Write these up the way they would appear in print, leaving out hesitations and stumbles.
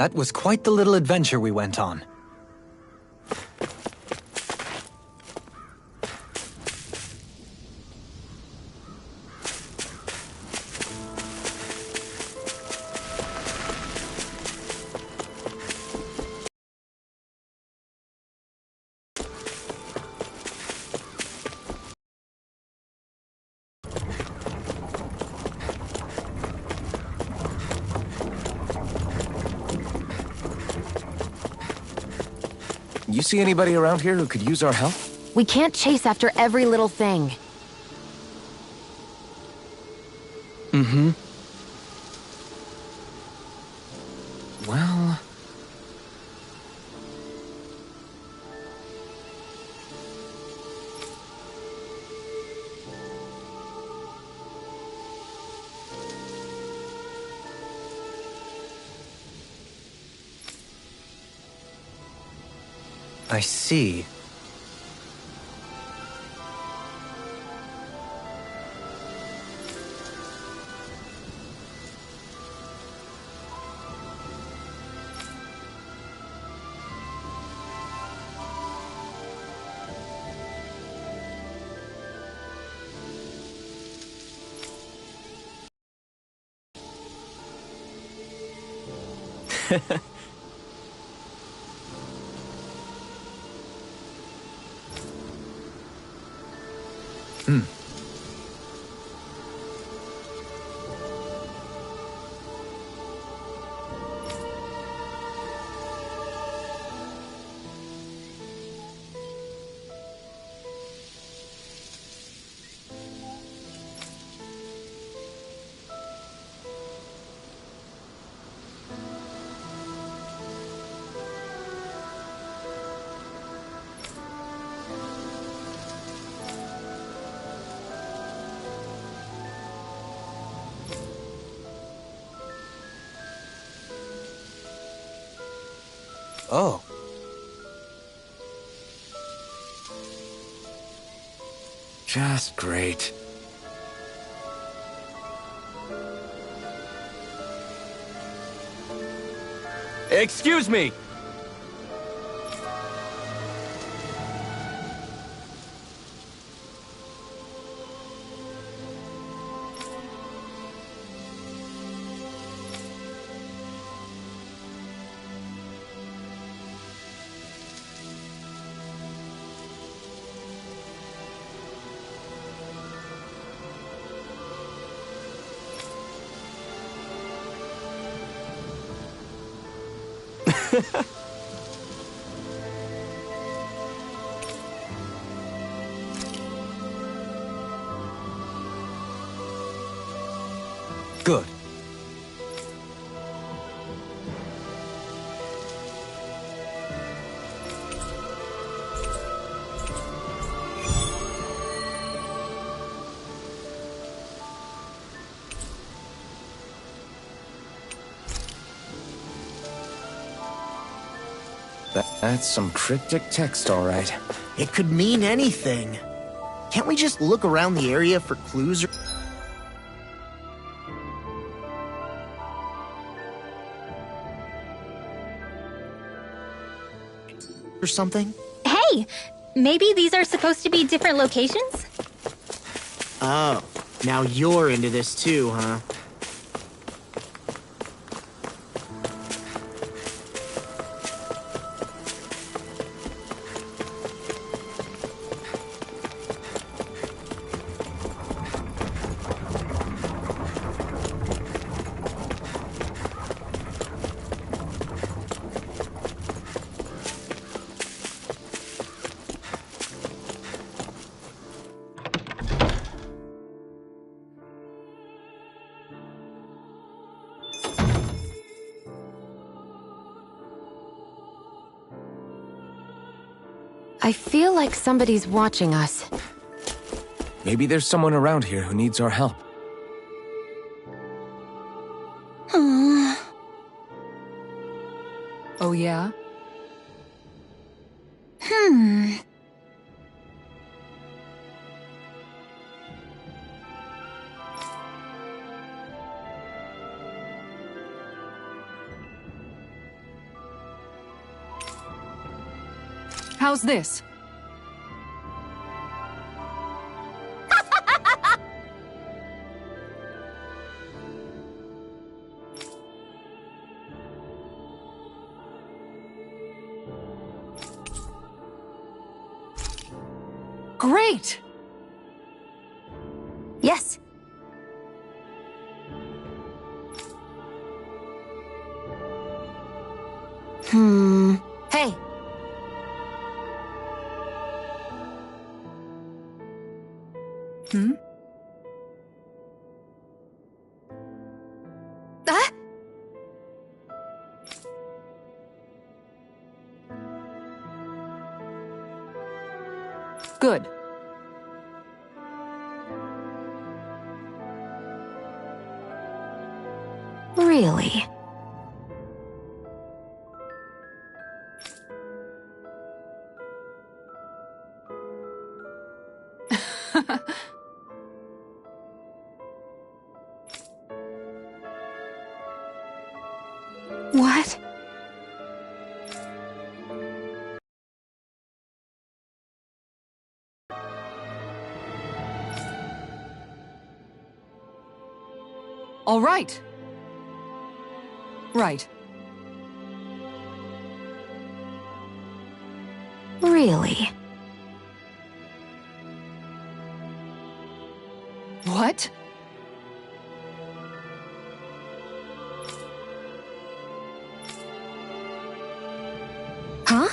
That was quite the little adventure we went on. You see anybody around here who could use our help? We can't chase after every little thing. Mm-hmm. Well... I see. Hmm. Oh. just great. Excuse me! Good. That's some cryptic text, all right. It could mean anything. Can't we just look around the area for clues or something? Hey! Maybe these are supposed to be different locations? Oh, now you're into this too, huh? I feel like somebody's watching us. Maybe there's someone around here who needs our help. Oh, yeah? How's this? Great! Yes. Hey. Ah? Good. Really? What? All right. Right. Really? What? Huh?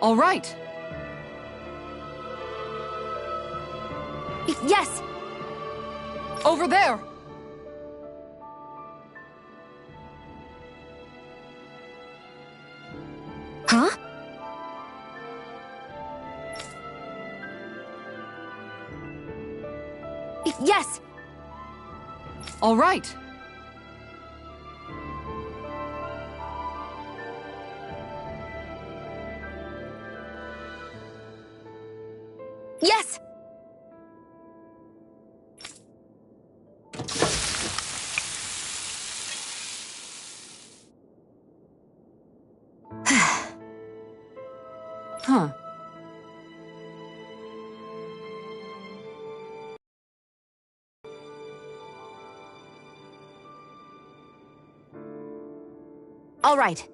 All right. Yes! Over there! Huh? Yes! All right. Yes! Huh. All right.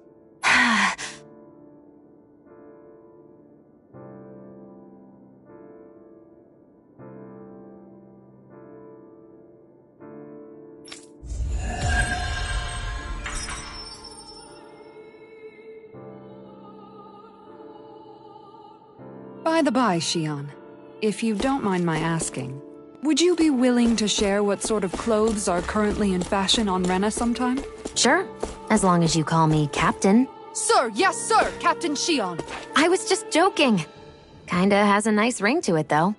By the by, Xion, if you don't mind my asking, would you be willing to share what sort of clothes are currently in fashion on Rena sometime? Sure, as long as you call me Captain. Sir, yes, sir, Captain Xion. I was just joking. Kinda has a nice ring to it, though.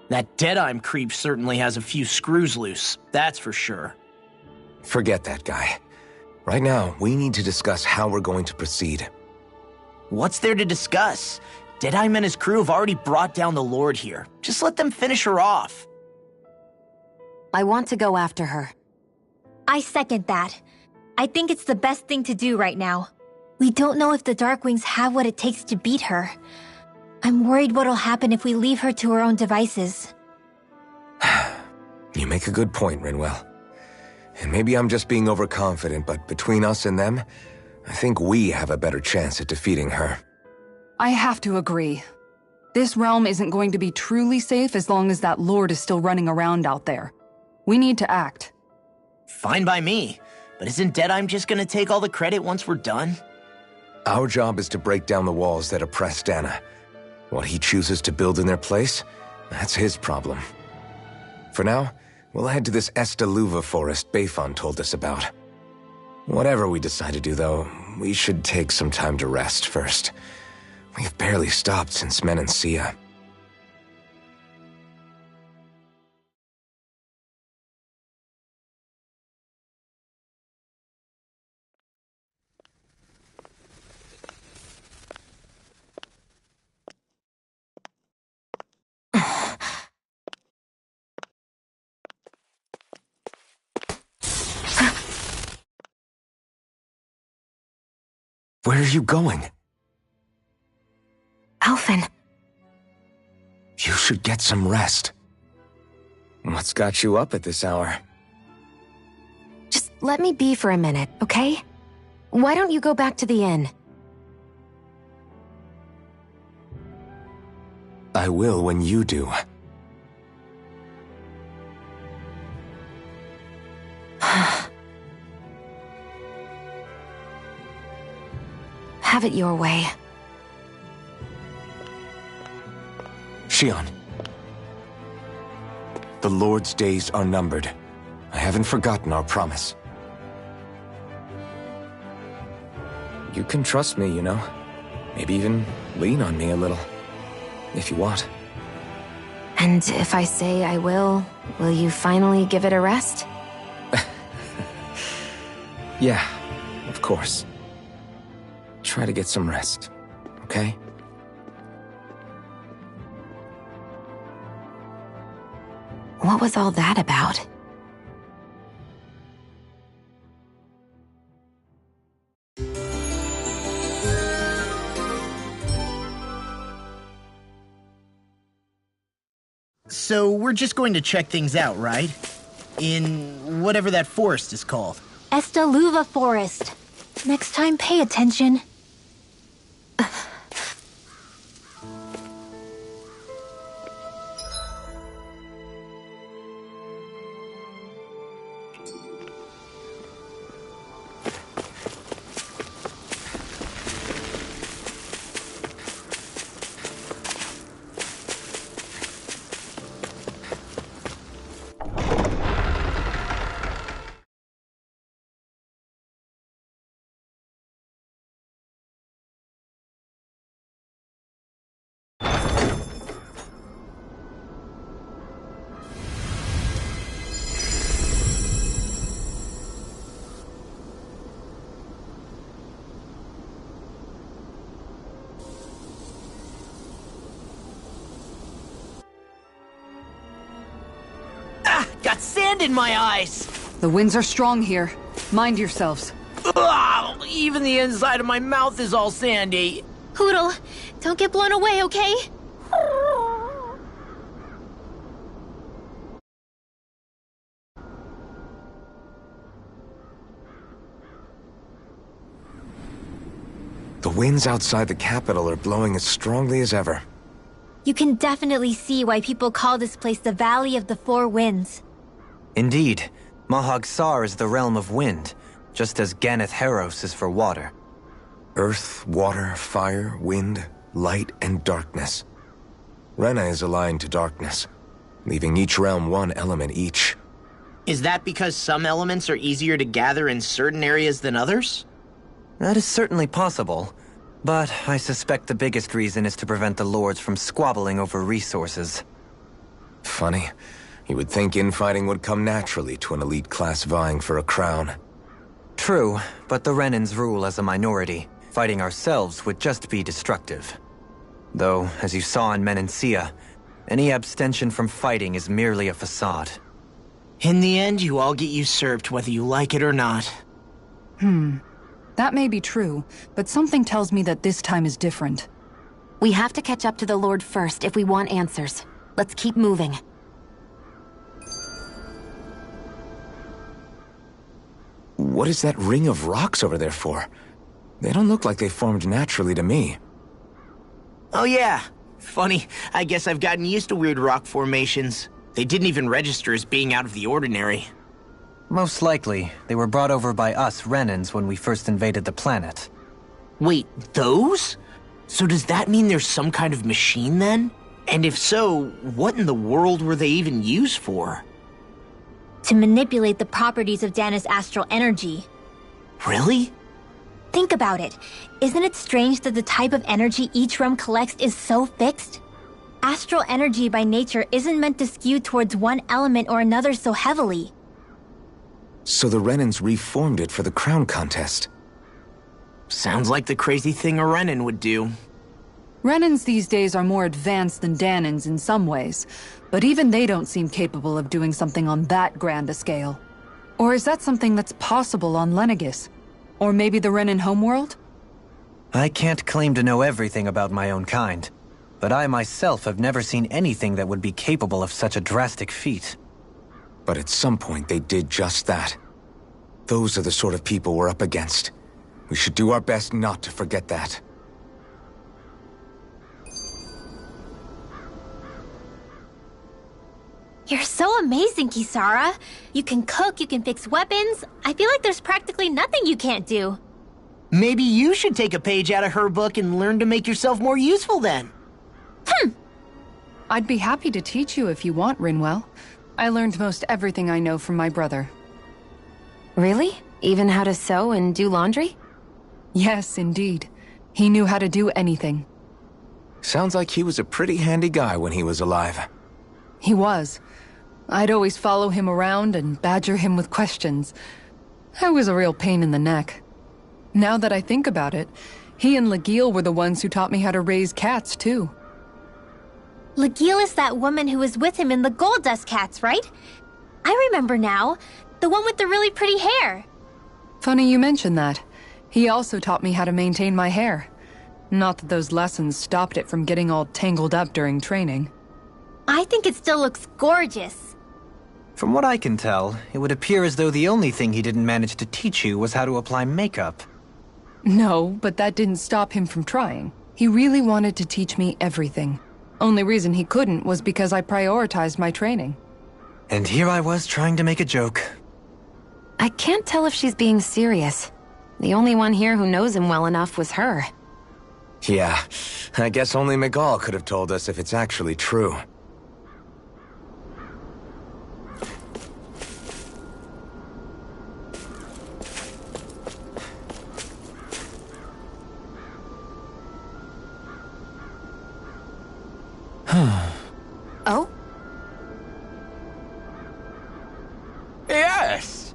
That Deadeye creep certainly has a few screws loose, that's for sure. Forget that guy. Right now, we need to discuss how we're going to proceed. What's there to discuss? Deadeye and his crew have already brought down the Lord here. Just let them finish her off. I want to go after her. I second that. I think it's the best thing to do right now. We don't know if the Darkwings have what it takes to beat her. I'm worried what'll happen if we leave her to her own devices. You make a good point, Rinwell. And maybe I'm just being overconfident, but between us and them, I think we have a better chance at defeating her. I have to agree. This realm isn't going to be truly safe as long as that Lord is still running around out there. We need to act. Fine by me. But isn't Deadeye just gonna take all the credit once we're done? Our job is to break down the walls that oppress Dana. What he chooses to build in their place, that's his problem. For now, we'll head to this Estaluva forest Bayfon told us about. Whatever we decide to do, though, we should take some time to rest first. We've barely stopped since Menancia. Where are you going? Alphen. You should get some rest. What's got you up at this hour? Just let me be for a minute, okay? Why don't you go back to the inn? I will when you do. Have it your way. Shion. The Lord's days are numbered. I haven't forgotten our promise. You can trust me, you know. Maybe even lean on me a little. If you want. And if I say I will you finally give it a rest? Yeah, of course. Try to get some rest, okay? What was all that about? So we're just going to check things out, right? In whatever that forest is called. Estaluva Forest. Next time, pay attention. Got sand in my eyes! The winds are strong here. Mind yourselves. Ugh, even the inside of my mouth is all sandy. Hootle, don't get blown away, okay? The winds outside the capital are blowing as strongly as ever. You can definitely see why people call this place the Valley of the Four Winds. Indeed. Mahag Sar is the realm of wind, just as Ganeth Heros is for water. Earth, water, fire, wind, light, and darkness. Rena is aligned to darkness, leaving each realm one element each. Is that because some elements are easier to gather in certain areas than others? That is certainly possible, but I suspect the biggest reason is to prevent the lords from squabbling over resources. Funny. You would think infighting would come naturally to an elite class vying for a crown. True, but the Renans rule as a minority. Fighting ourselves would just be destructive. Though, as you saw in Menancia, any abstention from fighting is merely a facade. In the end, you all get usurped whether you like it or not. That may be true, but something tells me that this time is different. We have to catch up to the Lord first if we want answers. Let's keep moving. What is that ring of rocks over there for? They don't look like they formed naturally to me. Oh yeah. Funny, I guess I've gotten used to weird rock formations. They didn't even register as being out of the ordinary. Most likely, they were brought over by us Renans when we first invaded the planet. Wait, those? So does that mean there's some kind of machine then? And if so, what in the world were they even used for? To manipulate the properties of Dana's astral energy. Really? Think about it. Isn't it strange that the type of energy each realm collects is so fixed? Astral energy by nature isn't meant to skew towards one element or another so heavily. So the Renans reformed it for the crown contest. Sounds like the crazy thing a Renan would do. Renans these days are more advanced than Danans in some ways, but even they don't seem capable of doing something on that grand a scale. Or is that something that's possible on Lenegis? Or maybe the Renan homeworld? I can't claim to know everything about my own kind, but I myself have never seen anything that would be capable of such a drastic feat. But at some point they did just that. Those are the sort of people we're up against. We should do our best not to forget that. You're so amazing, Kisara. You can cook, you can fix weapons. I feel like there's practically nothing you can't do. Maybe you should take a page out of her book and learn to make yourself more useful then. I'd be happy to teach you if you want, Rinwell. I learned most everything I know from my brother. Really? Even how to sew and do laundry? Yes, indeed. He knew how to do anything. Sounds like he was a pretty handy guy when he was alive. He was. I'd always follow him around and badger him with questions. I was a real pain in the neck. Now that I think about it, he and Legil were the ones who taught me how to raise cats, too. Legil is that woman who was with him in the Gold Dust Cats, right? I remember now. The one with the really pretty hair. Funny you mention that. He also taught me how to maintain my hair. Not that those lessons stopped it from getting all tangled up during training. I think it still looks gorgeous. From what I can tell, it would appear as though the only thing he didn't manage to teach you was how to apply makeup. No, but that didn't stop him from trying. He really wanted to teach me everything. Only reason he couldn't was because I prioritized my training. And here I was trying to make a joke. I can't tell if she's being serious. The only one here who knows him well enough was her. Yeah, I guess only Miguel could have told us if it's actually true. Oh? Yes!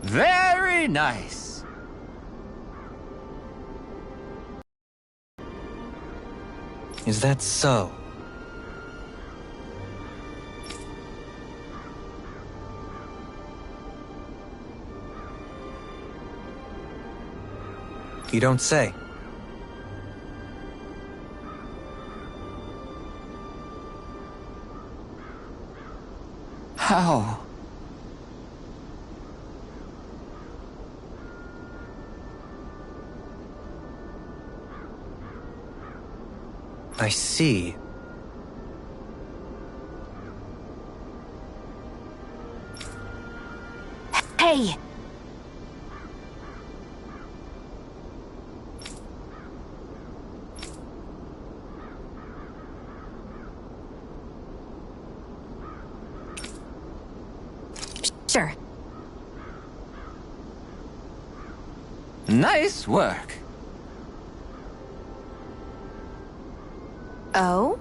Very nice. Is that so? You don't say. How? I see. Hey! Sure. Nice work. Oh?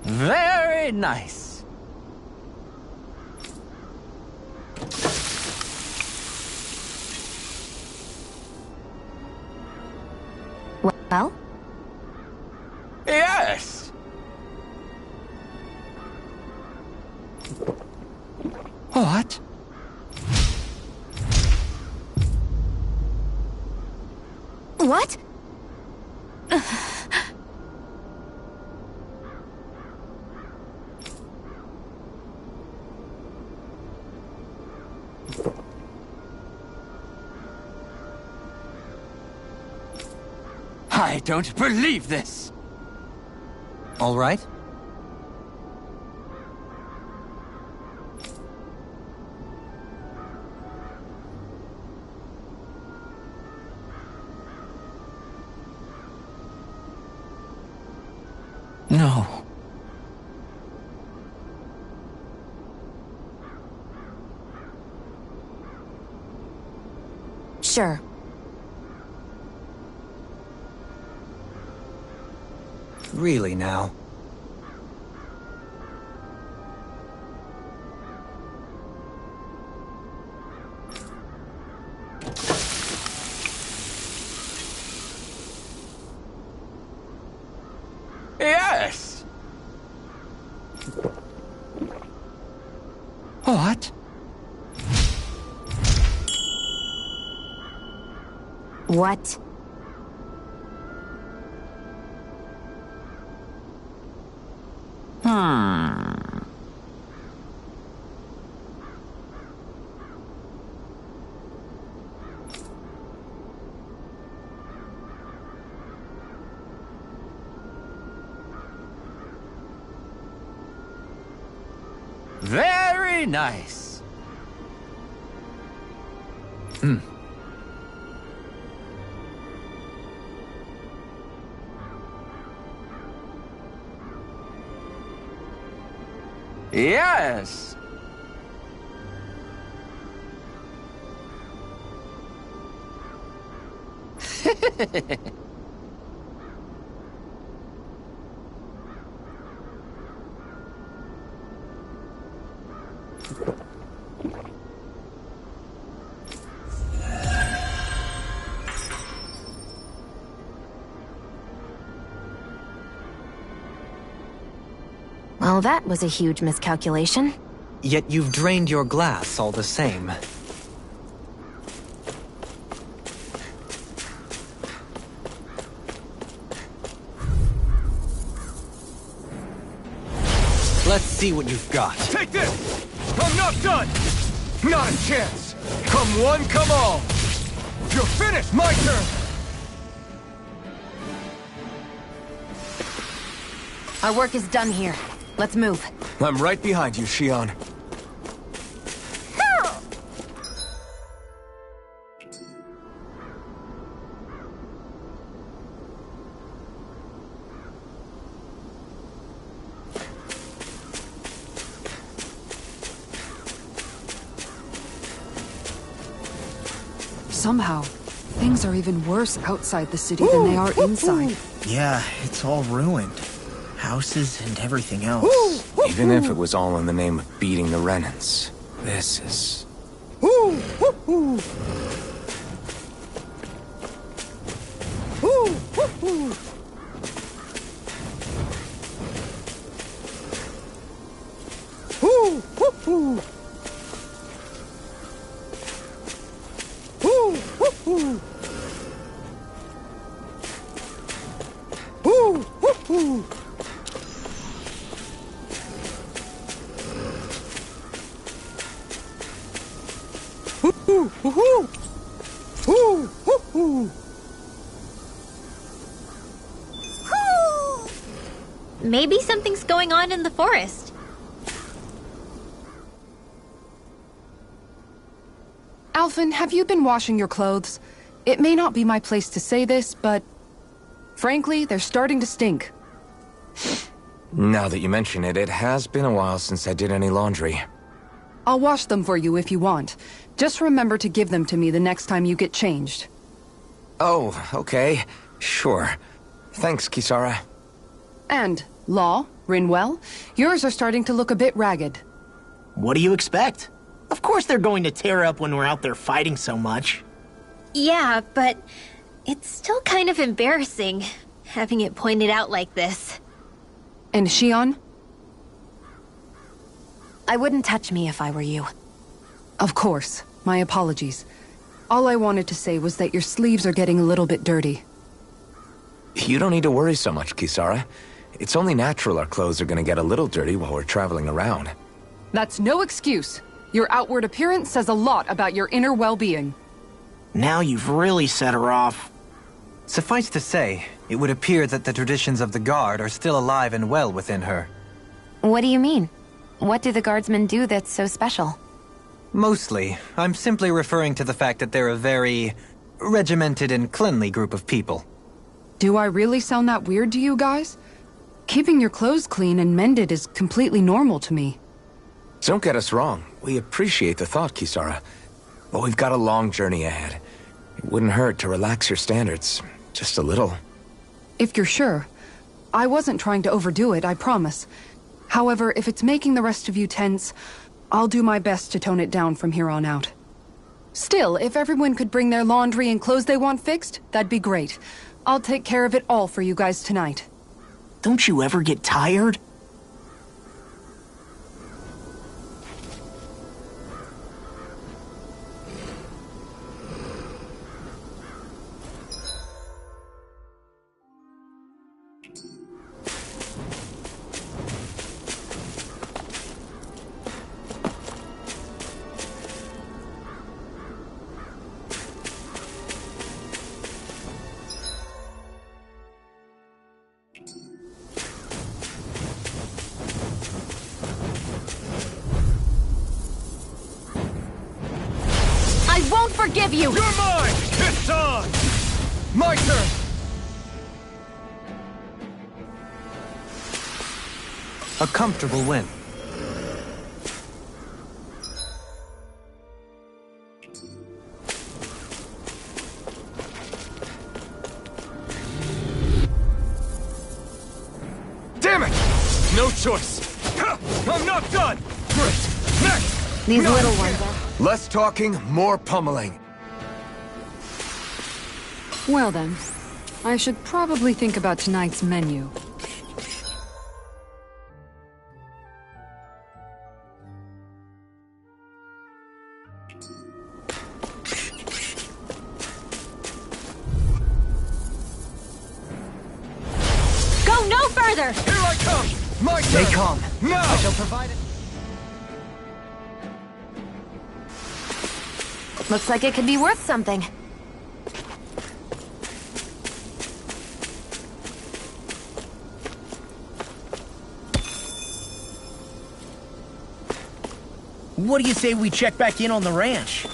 Very nice. Well? Yes. What? What? I don't believe this! All right? No. Sure. Really now? Yes! What? What? Very nice. Yes. Well, that was a huge miscalculation. Yet you've drained your glass all the same. Let's see what you've got. Take this! I'm not done! Not a chance! Come one, come all! You're finished! My turn! Our work is done here. Let's move. I'm right behind you, Shion. Somehow, things are even worse outside the city than they are inside. Yeah, it's all ruined. Houses and everything else. Even if it was all in the name of beating the Renans, this is... Maybe something's going on in the forest. Alphen, have you been washing your clothes? It may not be my place to say this, but... frankly, they're starting to stink. Now that you mention it, it has been a while since I did any laundry. I'll wash them for you if you want. Just remember to give them to me the next time you get changed. Oh, okay. Sure. Thanks, Kisara. And, Law, Rinwell, yours are starting to look a bit ragged. What do you expect? Of course they're going to tear up when we're out there fighting so much. Yeah, but it's still kind of embarrassing, having it pointed out like this. And Shion? I wouldn't touch me if I were you. Of course. My apologies. All I wanted to say was that your sleeves are getting a little bit dirty. You don't need to worry so much, Kisara. It's only natural our clothes are gonna get a little dirty while we're traveling around. That's no excuse. Your outward appearance says a lot about your inner well-being. Now you've really set her off. Suffice to say, it would appear that the traditions of the Guard are still alive and well within her. What do you mean? What do the Guardsmen do that's so special? Mostly, I'm simply referring to the fact that they're a very regimented and cleanly group of people. Do I really sound that weird to you guys? Keeping your clothes clean and mended is completely normal to me. Don't get us wrong. We appreciate the thought, Kisara. But we've got a long journey ahead. It wouldn't hurt to relax your standards. Just a little. If you're sure. I wasn't trying to overdo it, I promise. However, if it's making the rest of you tense, I'll do my best to tone it down from here on out. Still, if everyone could bring their laundry and clothes they want fixed, that'd be great. I'll take care of it all for you guys tonight. Don't you ever get tired? Forgive you! You're mine! It's on! My turn! A comfortable win. Damn it! No choice! I'm not done! Great! Next! These little ones are... Less talking, more pummeling. Well then, I should probably think about tonight's menu. Go no further! Here I come! My turn! Stay calm. Now! I shall provide it. Looks like it could be worth something. What do you say we check back in on the ranch?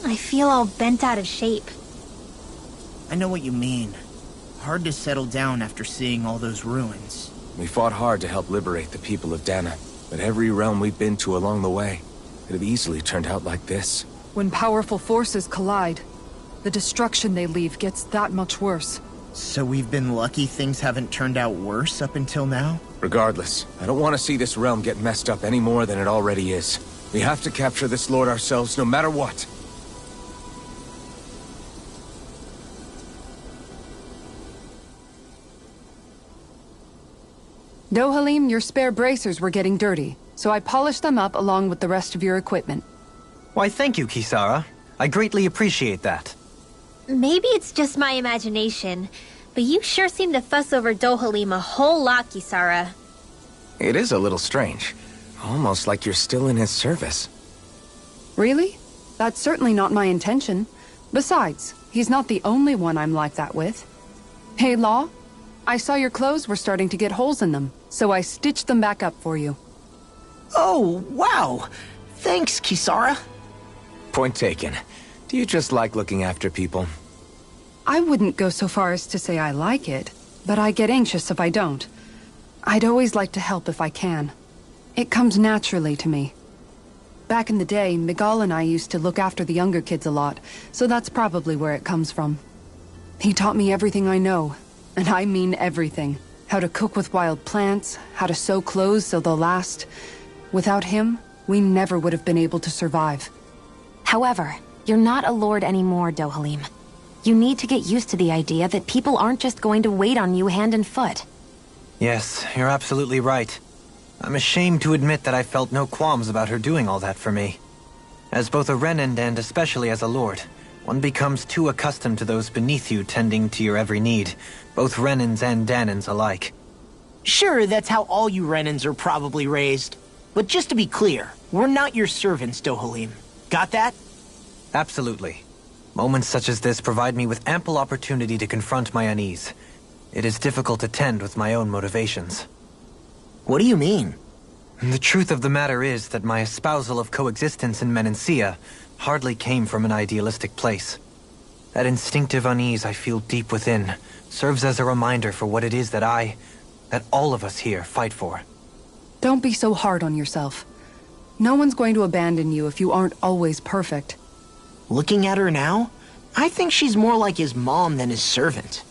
I feel all bent out of shape. I know what you mean. Hard to settle down after seeing all those ruins. We fought hard to help liberate the people of Dana, but every realm we've been to along the way could have easily turned out like this. When powerful forces collide, the destruction they leave gets that much worse. So we've been lucky things haven't turned out worse up until now? Regardless, I don't want to see this realm get messed up any more than it already is. We have to capture this lord ourselves no matter what. Dohalim, your spare bracers were getting dirty, so I polished them up along with the rest of your equipment. Why, thank you, Kisara. I greatly appreciate that. Maybe it's just my imagination, but you sure seem to fuss over Dohalim a whole lot, Kisara. It is a little strange. Almost like you're still in his service. Really? That's certainly not my intention. Besides, he's not the only one I'm like that with. Hey, Law, I saw your clothes were starting to get holes in them, so I stitched them back up for you. Oh, wow. Thanks, Kisara. Point taken. Do you just like looking after people? I wouldn't go so far as to say I like it, but I get anxious if I don't. I'd always like to help if I can. It comes naturally to me. Back in the day, Miguel and I used to look after the younger kids a lot, so that's probably where it comes from. He taught me everything I know, and I mean everything. How to cook with wild plants, how to sew clothes so they'll last. Without him, we never would have been able to survive. However, you're not a lord anymore, Dohalim. You need to get used to the idea that people aren't just going to wait on you hand and foot. Yes, you're absolutely right. I'm ashamed to admit that I felt no qualms about her doing all that for me. As both a Renan and especially as a lord, one becomes too accustomed to those beneath you tending to your every need, both Renans and Dahnans alike. Sure, that's how all you Renans are probably raised. But just to be clear, we're not your servants, Dohalim. Got that? Absolutely. Moments such as this provide me with ample opportunity to confront my unease. It is difficult to tend with my own motivations. What do you mean? The truth of the matter is that my espousal of coexistence in Menancia hardly came from an idealistic place. That instinctive unease I feel deep within serves as a reminder for what it is that all of us here fight for. Don't be so hard on yourself. No one's going to abandon you if you aren't always perfect. Looking at her now, I think she's more like his mom than his servant.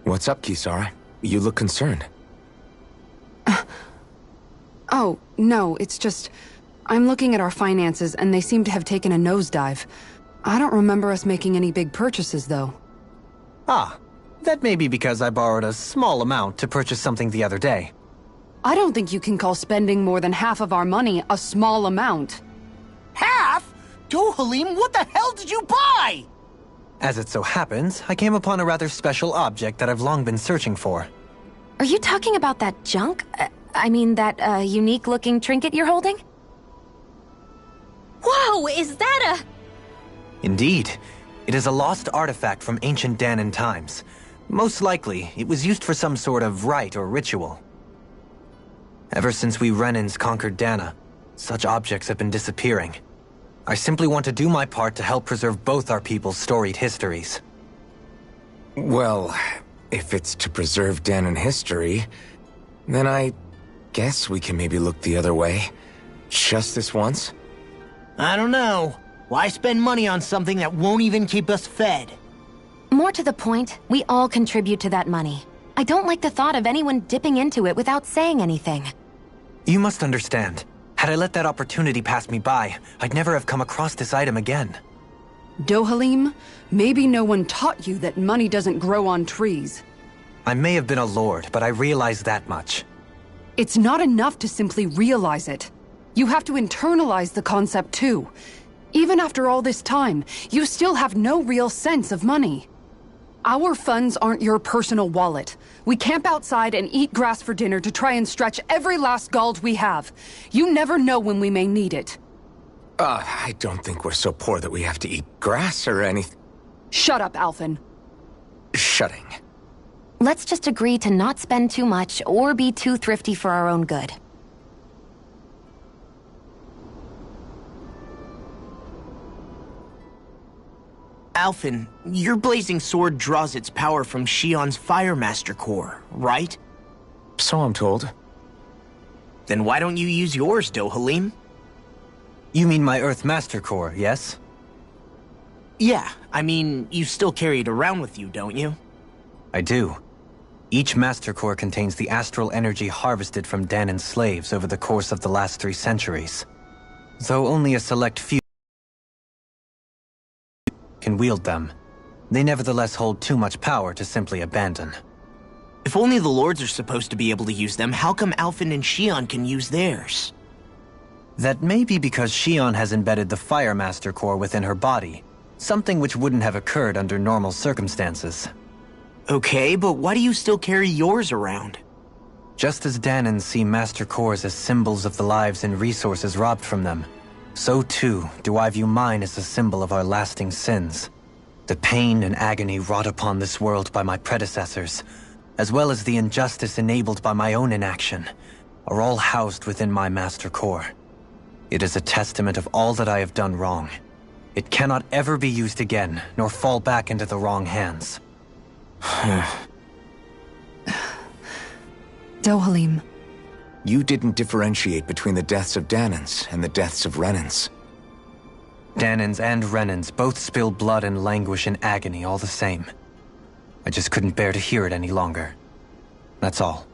What's up, Kisara? You look concerned. Oh, no, it's just... I'm looking at our finances and they seem to have taken a nosedive. I don't remember us making any big purchases, though. Ah, that may be because I borrowed a small amount to purchase something the other day. I don't think you can call spending more than half of our money a small amount. Half? Dohalim, what the hell did you buy? As it so happens, I came upon a rather special object that I've long been searching for. Are you talking about that junk? That unique-looking trinket you're holding? Whoa, is that a... Indeed. It is a lost artifact from ancient Dahnan times. Most likely, it was used for some sort of rite or ritual. Ever since we Renans conquered Dahna, such objects have been disappearing. I simply want to do my part to help preserve both our people's storied histories. Well, if it's to preserve Dahnan history, then I guess we can maybe look the other way. Just this once? I don't know. Why spend money on something that won't even keep us fed? More to the point, we all contribute to that money. I don't like the thought of anyone dipping into it without saying anything. You must understand. Had I let that opportunity pass me by, I'd never have come across this item again. Dohalim, maybe no one taught you that money doesn't grow on trees. I may have been a lord, but I realize that much. It's not enough to simply realize it. You have to internalize the concept too. Even after all this time, you still have no real sense of money. Our funds aren't your personal wallet. We camp outside and eat grass for dinner to try and stretch every last gold we have. You never know when we may need it. I don't think we're so poor that we have to eat grass or anything. Shut up, Alphen. Shutting. Let's just agree to not spend too much or be too thrifty for our own good. Alphen, your blazing sword draws its power from Shion's Fire Master Core, right? So I'm told. Then why don't you use yours, Dohalim? You mean my Earth Master Core, yes? Yeah, I mean, you still carry it around with you, don't you? I do. Each Master Core contains the astral energy harvested from Dahnan slaves over the course of the last 3 centuries. Though only a select few can wield them, they nevertheless hold too much power to simply abandon. If only the lords are supposed to be able to use them, how come Alphen and Shion can use theirs? That may be because Shion has embedded the Fire Master Core within her body, something which wouldn't have occurred under normal circumstances. Okay, but why do you still carry yours around? Just as Danans see Master Cores as symbols of the lives and resources robbed from them, so too do I view mine as a symbol of our lasting sins. The pain and agony wrought upon this world by my predecessors, as well as the injustice enabled by my own inaction, are all housed within my Master Core. It is a testament of all that I have done wrong. It cannot ever be used again, nor fall back into the wrong hands. Dohalim. You didn't differentiate between the deaths of Danans and the deaths of Renans. Danans and Renans both spill blood and languish in agony all the same. I just couldn't bear to hear it any longer. That's all.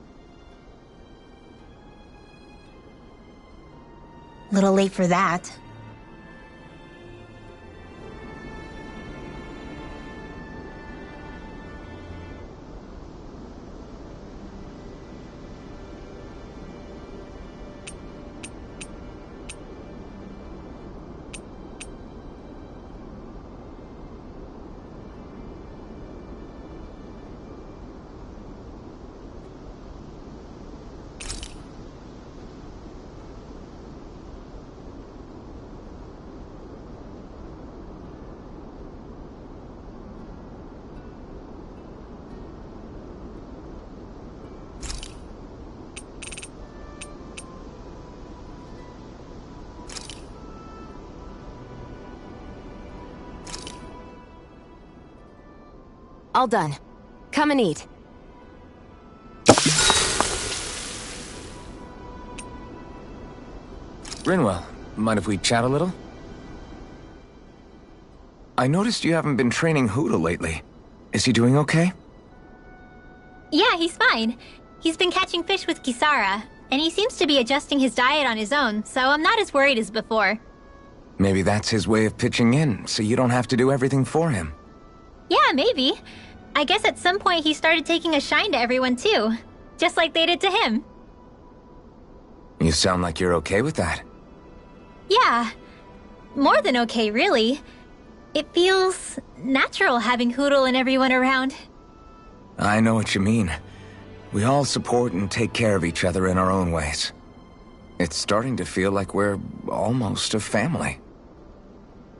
Little late for that. All done. Come and eat. Rinwell, mind if we chat a little? I noticed you haven't been training Hootle lately. Is he doing okay? Yeah, he's fine. He's been catching fish with Kisara, and he seems to be adjusting his diet on his own, so I'm not as worried as before. Maybe that's his way of pitching in, so you don't have to do everything for him. Yeah, maybe. I guess at some point he started taking a shine to everyone too, just like they did to him. You sound like you're okay with that. Yeah. More than okay, really. It feels natural having Hootle and everyone around. I know what you mean. We all support and take care of each other in our own ways. It's starting to feel like we're almost a family.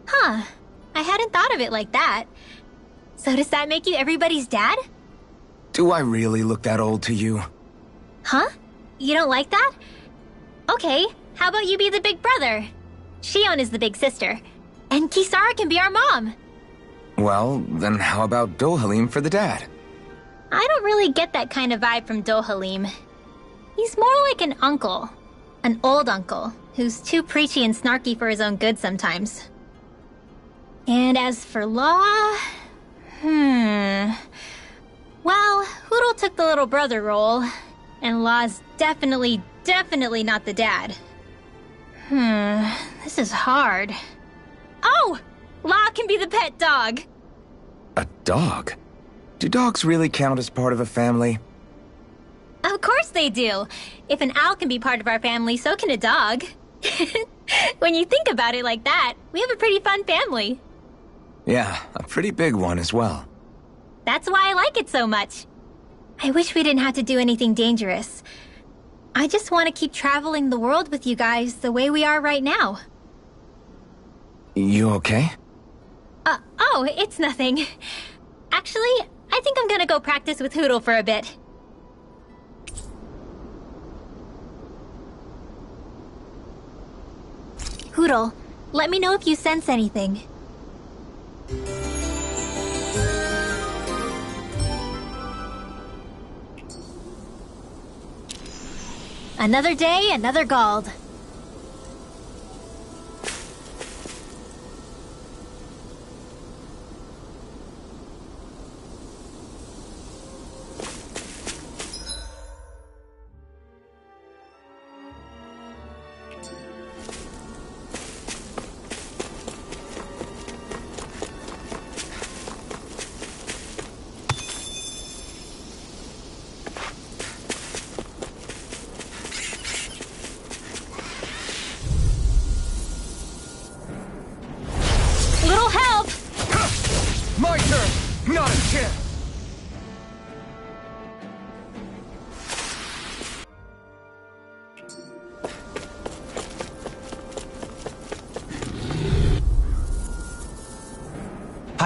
Huh. I hadn't thought of it like that. So does that make you everybody's dad? Do I really look that old to you? Huh? You don't like that? Okay, how about you be the big brother? Shion is the big sister. And Kisara can be our mom. Well, then how about Dohalim for the dad? I don't really get that kind of vibe from Dohalim. He's more like an uncle. An old uncle, who's too preachy and snarky for his own good sometimes. And as for Law... Well, Hootle took the little brother role, and Law's definitely not the dad. This is hard. Oh! Law can be the pet dog! A dog? Do dogs really count as part of a family? Of course they do! If an owl can be part of our family, so can a dog. When you think about it like that, we have a pretty fun family. Yeah, a pretty big one as well. That's why I like it so much. I wish we didn't have to do anything dangerous. I just want to keep traveling the world with you guys the way we are right now. You okay? Oh, it's nothing. Actually, I think I'm gonna go practice with Hootle for a bit. Hootle, let me know if you sense anything. Another day, another Gald.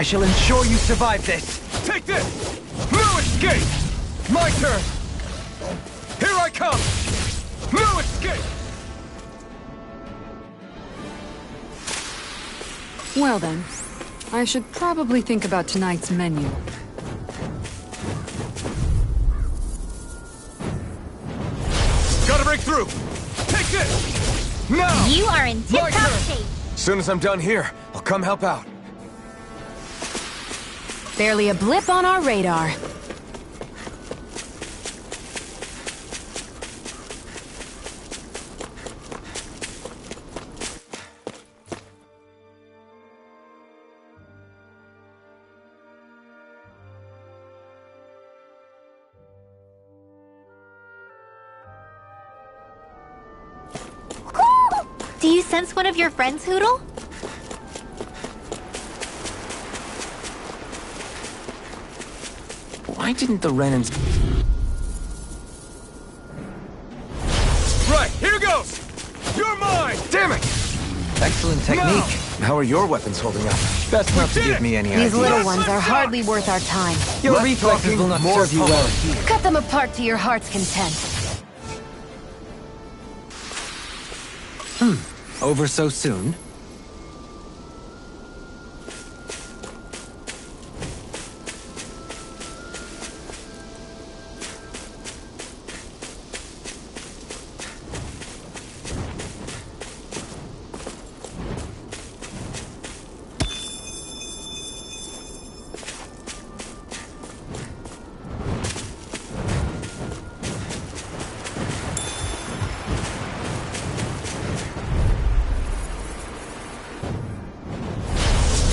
shall ensure you survive this! Take this! No escape! My turn! Here I come! No escape! Well then, I should probably think about tonight's menu. Gotta break through! Take this! Now! You are in My tip-top turn. shape. As soon as I'm done here, I'll come help out. Barely a blip on our radar. Do you sense one of your friends, Hootle? Why didn't the Renans... Right, here goes! You're mine! Damn it! Excellent technique. How are your weapons holding up? Best not to did give it! me any These ideas. little ones are hardly worth our time. Your Less reflexes talking, will not more serve you well power. here. Cut them apart to your heart's content. Over so soon?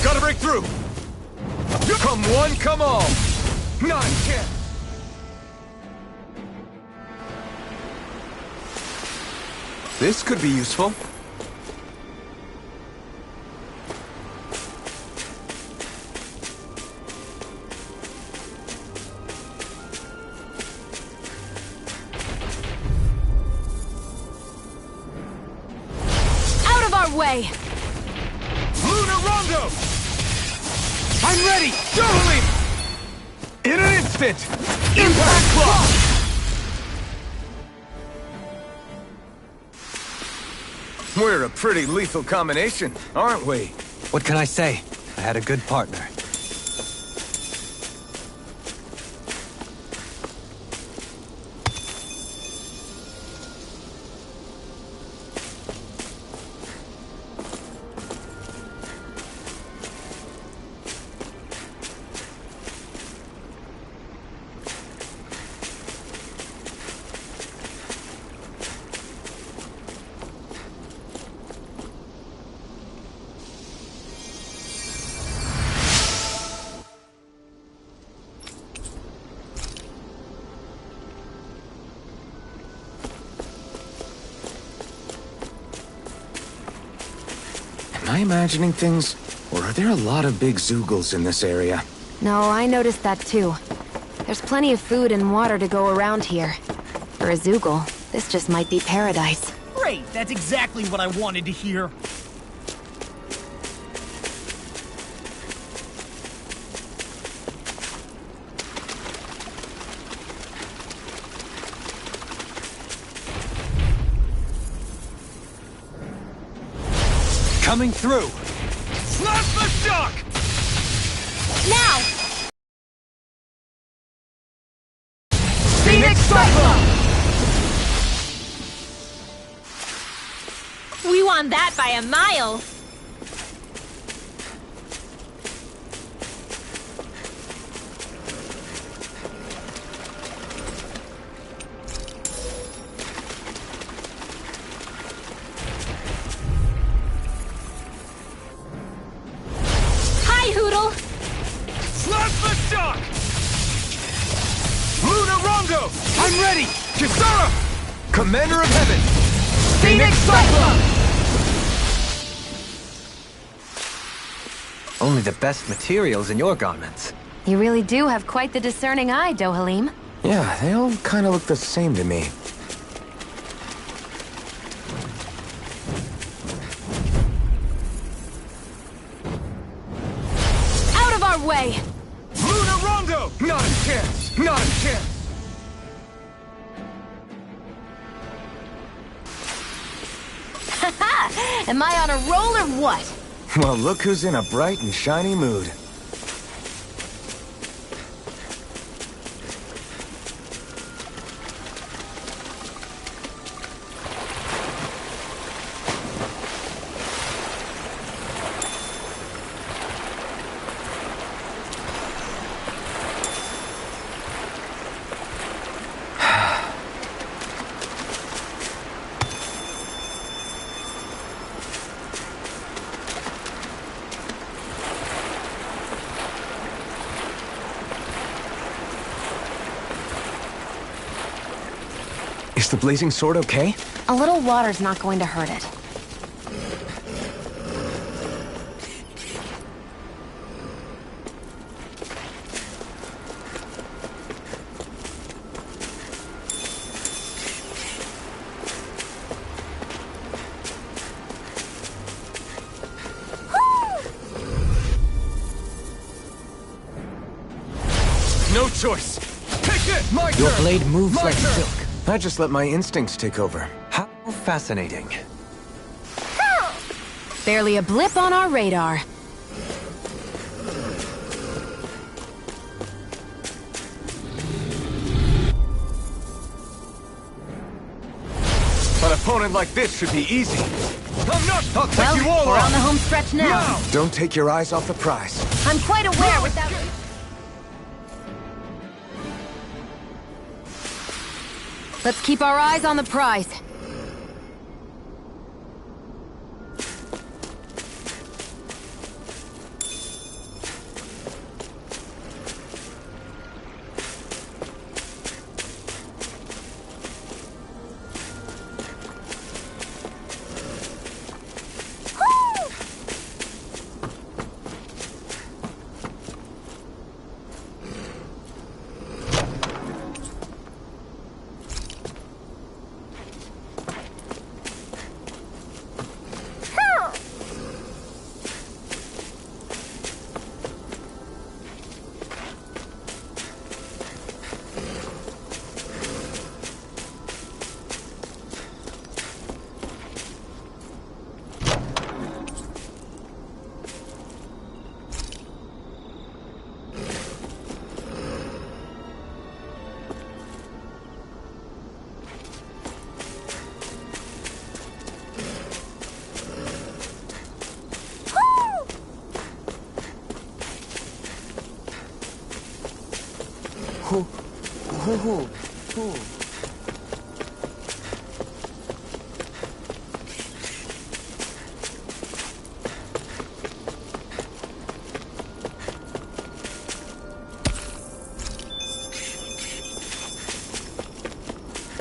Gotta break through! Come one, come all! 9, 10! This could be useful. Out of our way! Lunar Rondo! I'm ready! Dohalim! In an instant! Impact Clock! We're a pretty lethal combination, aren't we? What can I say? I had a good partner. Am I imagining things? Or are there a lot of big Zoogles in this area? No, I noticed that too. There's plenty of food and water to go around here. For a Zoogle, this just might be paradise. Great, that's exactly what I wanted to hear. Coming through! Plasma Shock! Now! Phoenix Cyclone! We won that by a mile! Hi, Hootle! Plasma Shock! Lunar Rondo! I'm ready! Kisara! Commander of Heaven! Phoenix Cyclone! Only the best materials in your garments. You really do have quite the discerning eye, Dohalim. Yeah, they all kind of look the same to me. Out of way! Lunar Rondo! Not a chance! Not a chance! Am I on a roll or what? Well, look who's in a bright and shiny mood. Is the blazing sword okay? A little water's not going to hurt it. No choice! Take it! My Your turn! blade moves My like turn! silk. I just let my instincts take over. How fascinating. Barely a blip on our radar. An opponent like this should be easy. I'm not! I'll take Well, you all we're on! on the home stretch now. Don't take your eyes off the prize. I'm quite aware without... Let's keep our eyes on the prize.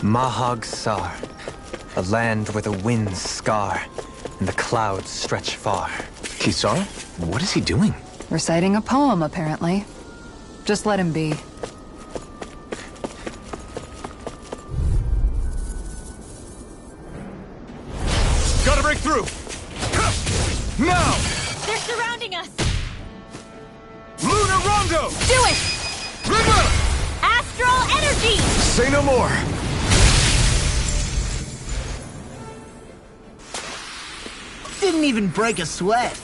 Mahag Sar, a land where the winds scar and the clouds stretch far. Kisar? What is he doing? Reciting a poem, apparently. Just let him be. Gotta break through! Now! They're surrounding us! Lunar Rondo! Do it! River! Astral energy! Say no more! Didn't even break a sweat.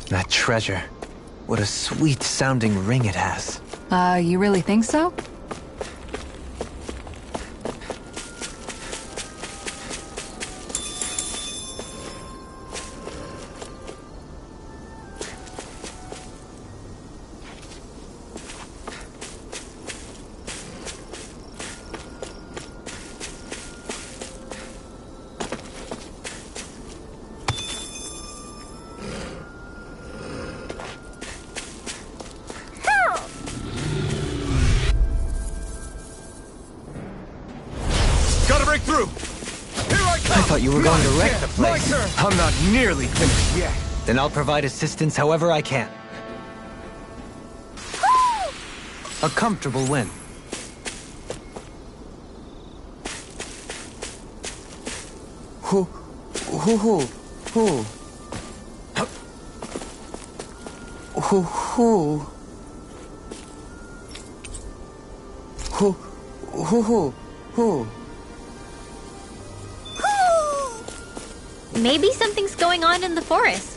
That treasure. What a sweet-sounding ring it has. You really think so? Gotta break through! Here I come! I thought you were going to wreck the My place. turn! I'm not nearly finished yet. Then I'll provide assistance however I can. A comfortable win. Who? Maybe something's going on in the forest.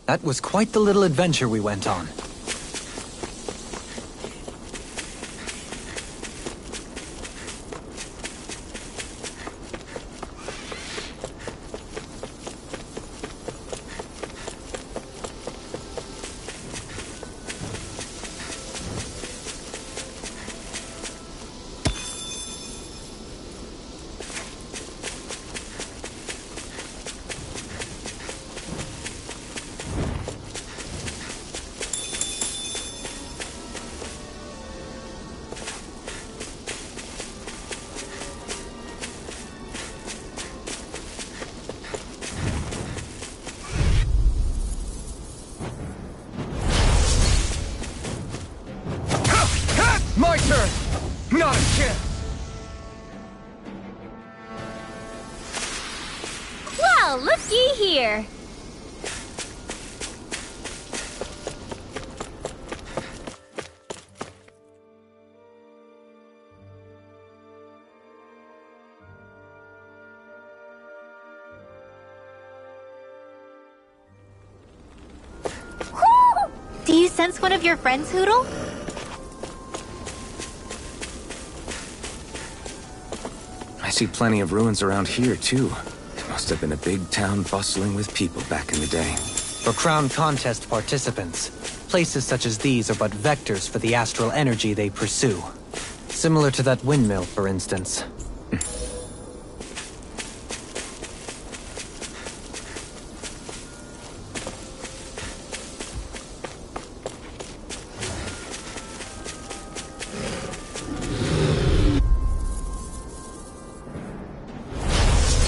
That was quite the little adventure we went on. My turn! Not a chance! Well, looky here. Woo! Do you sense one of your friends, Hootle? I see plenty of ruins around here, too. It must have been a big town bustling with people back in the day. For Crown Contest participants, places such as these are but vectors for the astral energy they pursue. Similar to that windmill, for instance.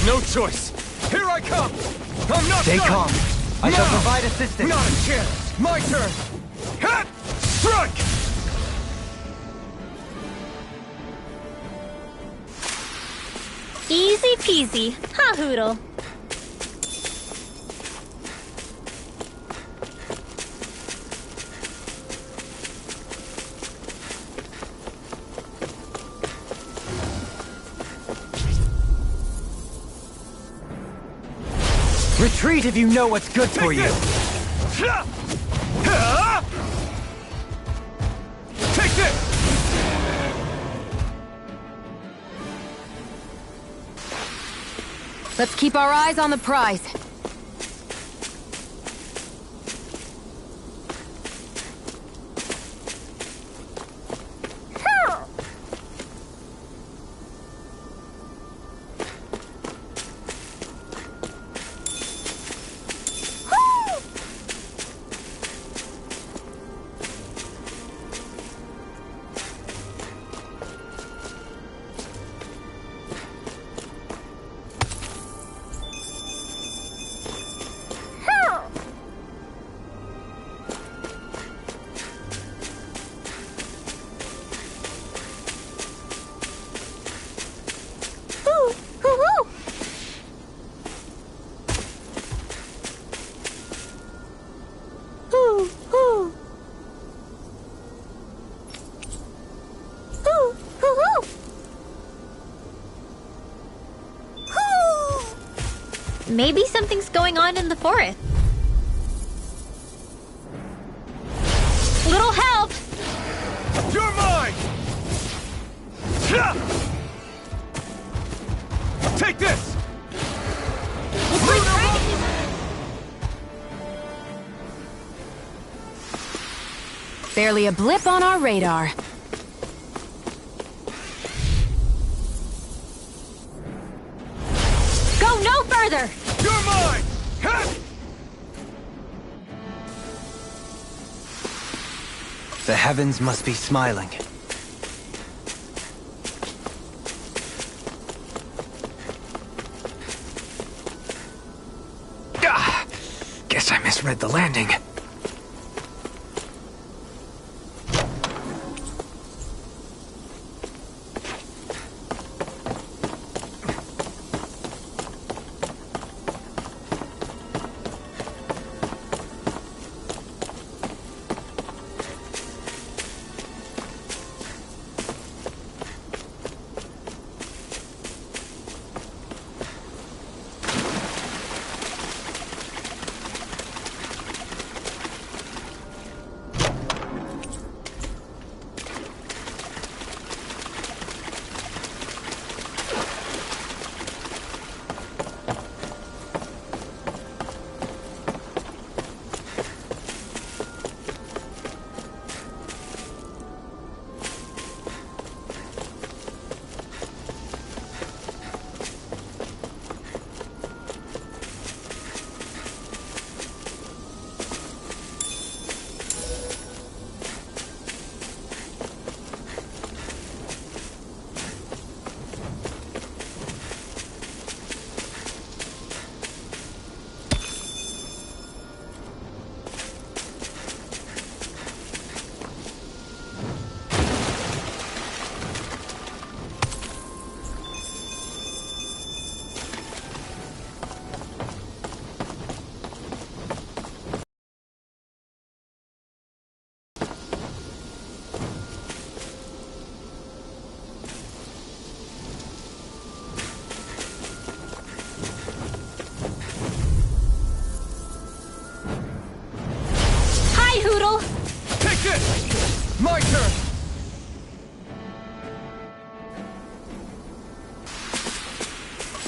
No choice! Here I come! I'm not Stay done! calm. I shall No! provide assistance. Not a chance! My turn! Hit! Strike! Easy peasy, huh, Hootle? Retreat if you know what's good for you. Take this! Let's keep our eyes on the prize. Maybe something's going on in the forest. Little help! You're mine! Take this! Barely a blip on our radar. The heavens must be smiling. Guess I misread the landing. My turn!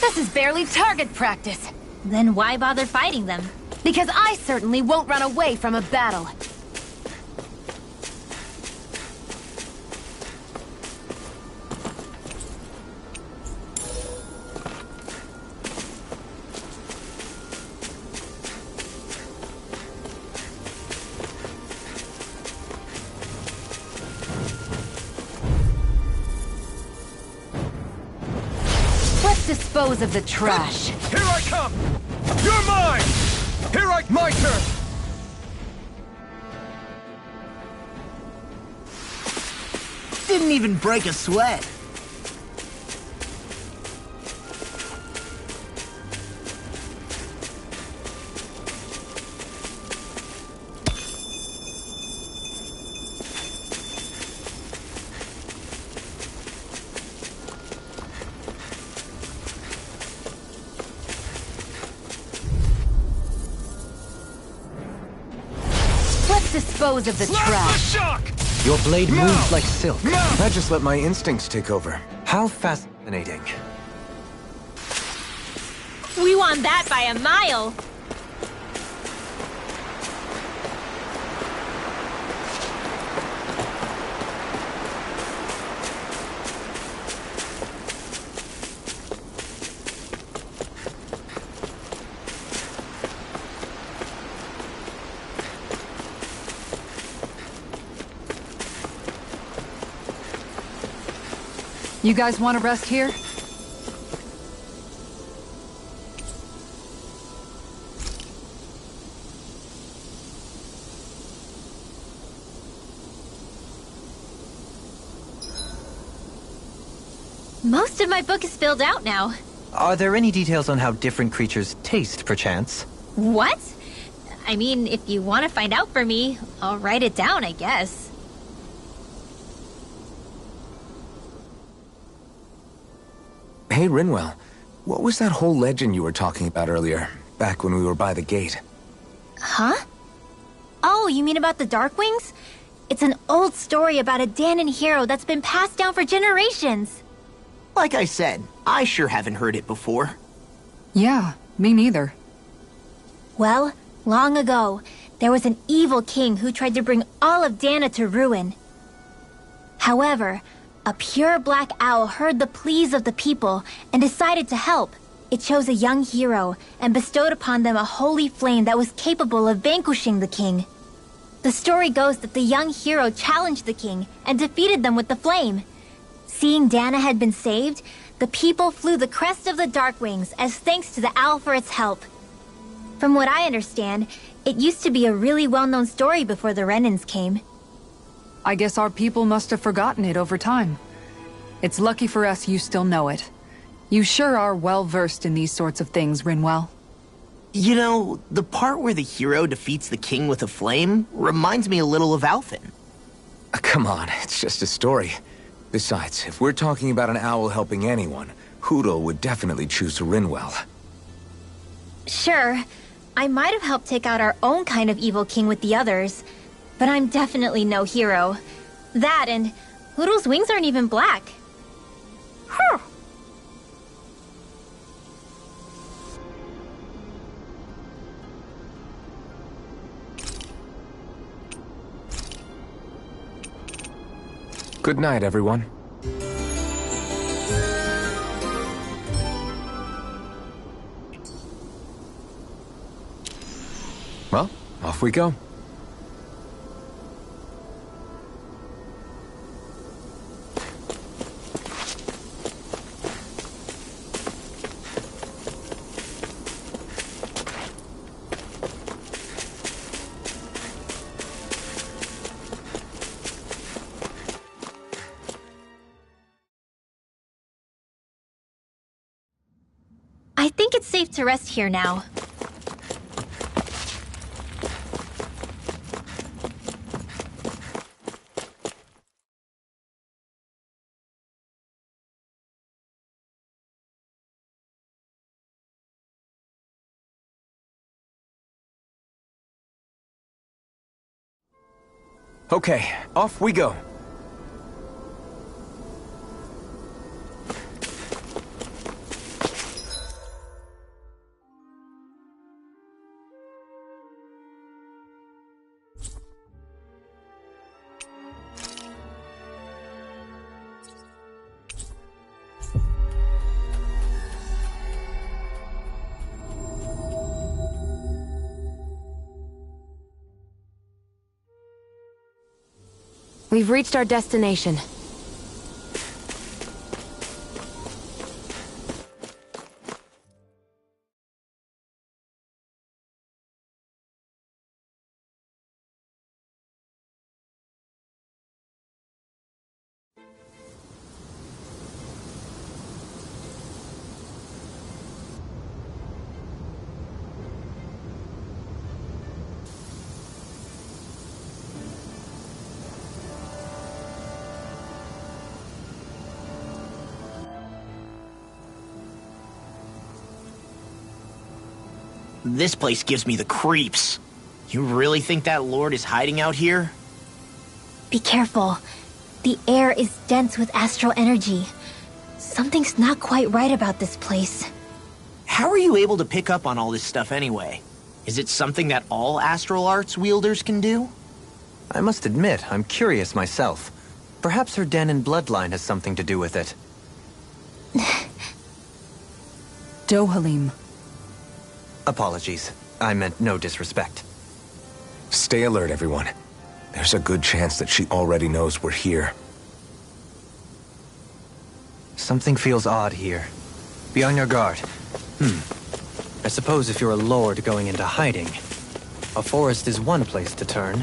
This is barely target practice. Then why bother fighting them? Because I certainly won't run away from a battle. Dispose of the trash. Here I come! You're mine! My turn! Didn't even break a sweat. Dispose of the Slap trash. The shock! Your blade No! moves like silk. No! I just let my instincts take over. How fascinating. We won that by a mile. You guys want to rest here? Most of my book is filled out now. Are there any details on how different creatures taste, perchance? What? I mean, if you want to find out for me, I'll write it down, I guess. Hey, Rinwell. What was that whole legend you were talking about earlier, back when we were by the gate? Huh? Oh, you mean about the Darkwings? It's an old story about a Dahnan hero that's been passed down for generations. Like I said, I sure haven't heard it before. Yeah, me neither. Well, long ago, there was an evil king who tried to bring all of Dahna to ruin. However, a pure black owl heard the pleas of the people and decided to help. It chose a young hero and bestowed upon them a holy flame that was capable of vanquishing the king. The story goes that the young hero challenged the king and defeated them with the flame. Seeing Dana had been saved, the people flew the crest of the Darkwings as thanks to the owl for its help. From what I understand, it used to be a really well-known story before the Renans came. I guess our people must have forgotten it over time. It's lucky for us you still know it. You sure are well-versed in these sorts of things, Rinwell. You know, the part where the hero defeats the king with a flame reminds me a little of Alphen. Come on, it's just a story. Besides, if we're talking about an owl helping anyone, Hootle would definitely choose Rinwell. Sure, I might have helped take out our own kind of evil king with the others, but I'm definitely no hero. That and Hootle's wings aren't even black. Huh. Good night, everyone. Well, off we go. I think it's safe to rest here now. Okay, off we go. We've reached our destination. This place gives me the creeps. You really think that lord is hiding out here? Be careful. The air is dense with astral energy. Something's not quite right about this place. How are you able to pick up on all this stuff anyway? Is it something that all astral arts wielders can do? I must admit, I'm curious myself. Perhaps her Danan bloodline has something to do with it. Dohalim. Apologies. I meant no disrespect. Stay alert, everyone. There's a good chance that she already knows we're here. Something feels odd here. Be on your guard. I suppose if you're a lord going into hiding, a forest is one place to turn.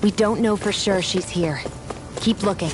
We don't know for sure she's here. Keep looking.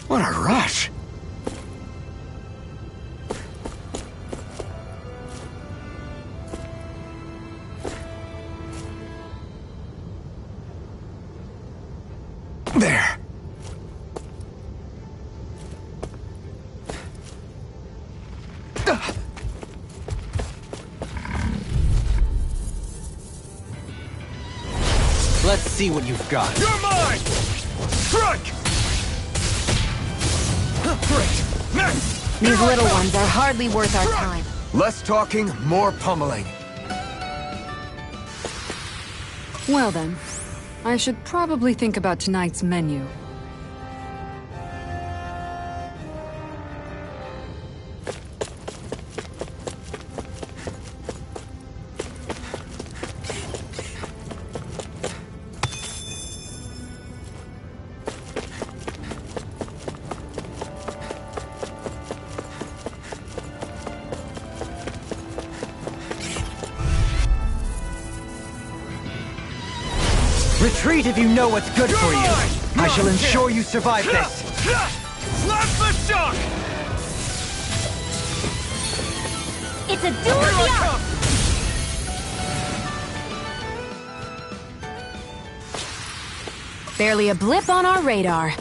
What a rush! There. Let's see what you've got. You're mine! Strike! Great! Next! These little ones are hardly worth our time. Less talking, more pummeling. Well then, I should probably think about tonight's menu. Retreat if you know what's good for you. I shall ensure you survive this. Slap the shock! It's a duel of the arts! Barely a blip on our radar.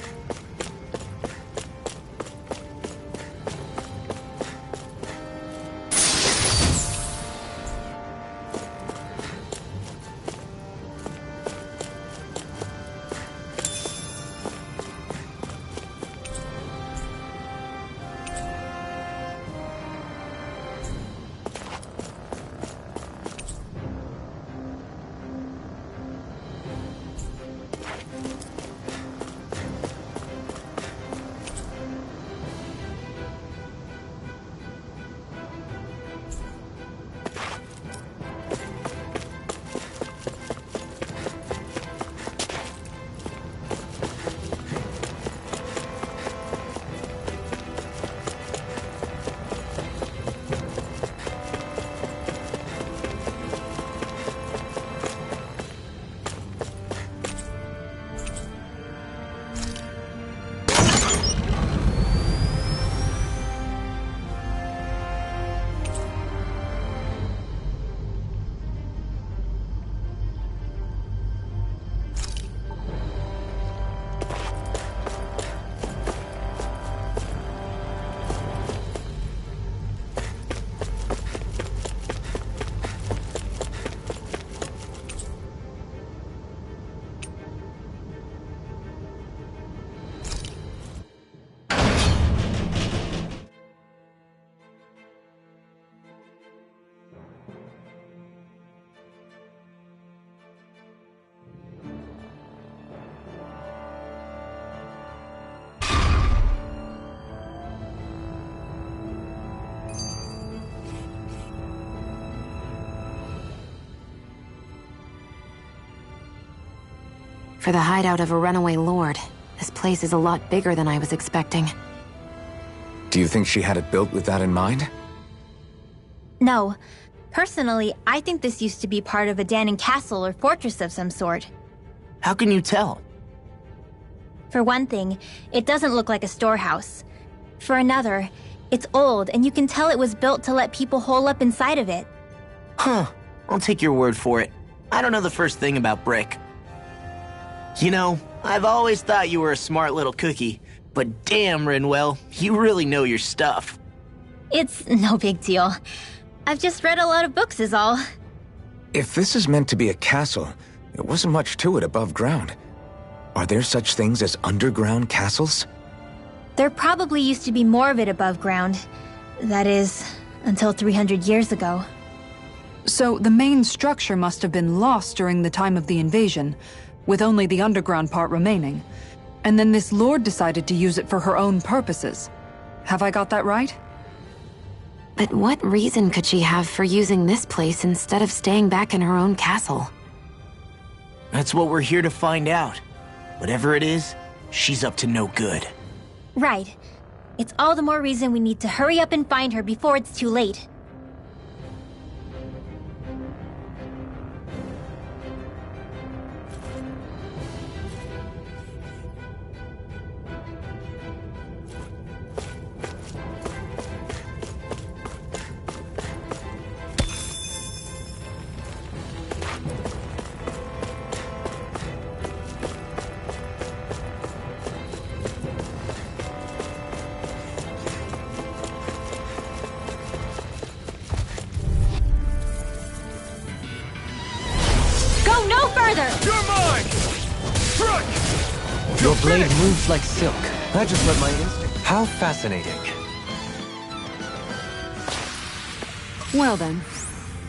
For the hideout of a runaway lord, this place is a lot bigger than I was expecting. Do you think she had it built with that in mind? No. Personally, I think this used to be part of a Dahnan castle or fortress of some sort. How can you tell? For one thing, it doesn't look like a storehouse. For another, it's old and you can tell it was built to let people hole up inside of it. Huh. I'll take your word for it. I don't know the first thing about brick. You know, I've always thought you were a smart little cookie, but damn, Rinwell, you really know your stuff. It's no big deal. I've just read a lot of books is all. If this is meant to be a castle, there wasn't much to it above ground. Are there such things as underground castles? There probably used to be more of it above ground. That is, until 300 years ago. So the main structure must have been lost during the time of the invasion, with only the underground part remaining. And then this lord decided to use it for her own purposes. Have I got that right? But what reason could she have for using this place instead of staying back in her own castle? That's what we're here to find out. Whatever it is, she's up to no good. Right. It's all the more reason we need to hurry up and find her before it's too late. No further! You're mine! Strike! Your blade moves like silk. I just let my instinct... How fascinating. Well then,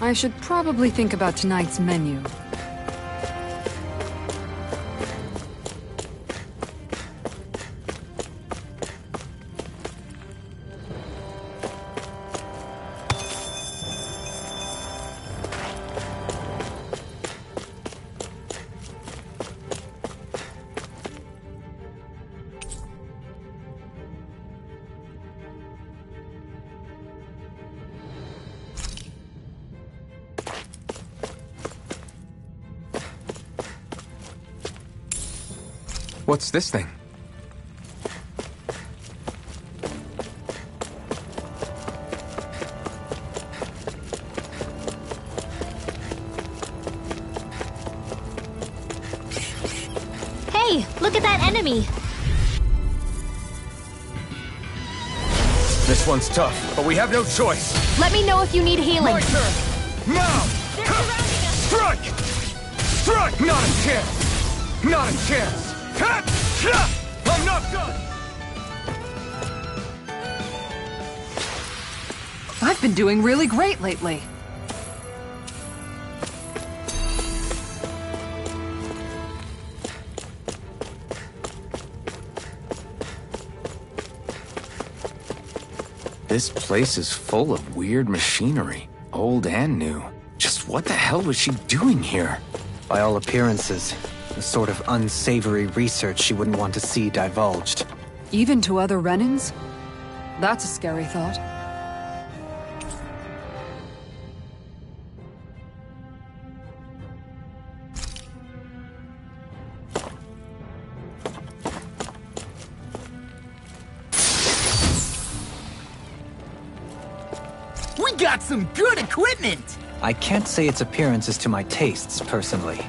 I should probably think about tonight's menu. What's this thing? Hey, look at that enemy! This one's tough, but we have no choice. Let me know if you need healing. My turn! Now! They're surrounding us! Strike! Strike! Not a chance! Not a chance! I'm not done! I've been doing really great lately. This place is full of weird machinery, old and new. Just what the hell was she doing here? By all appearances, the sort of unsavory research she wouldn't want to see divulged. Even to other Renins? That's a scary thought. We got some good equipment! I can't say its appearance is to my tastes, personally.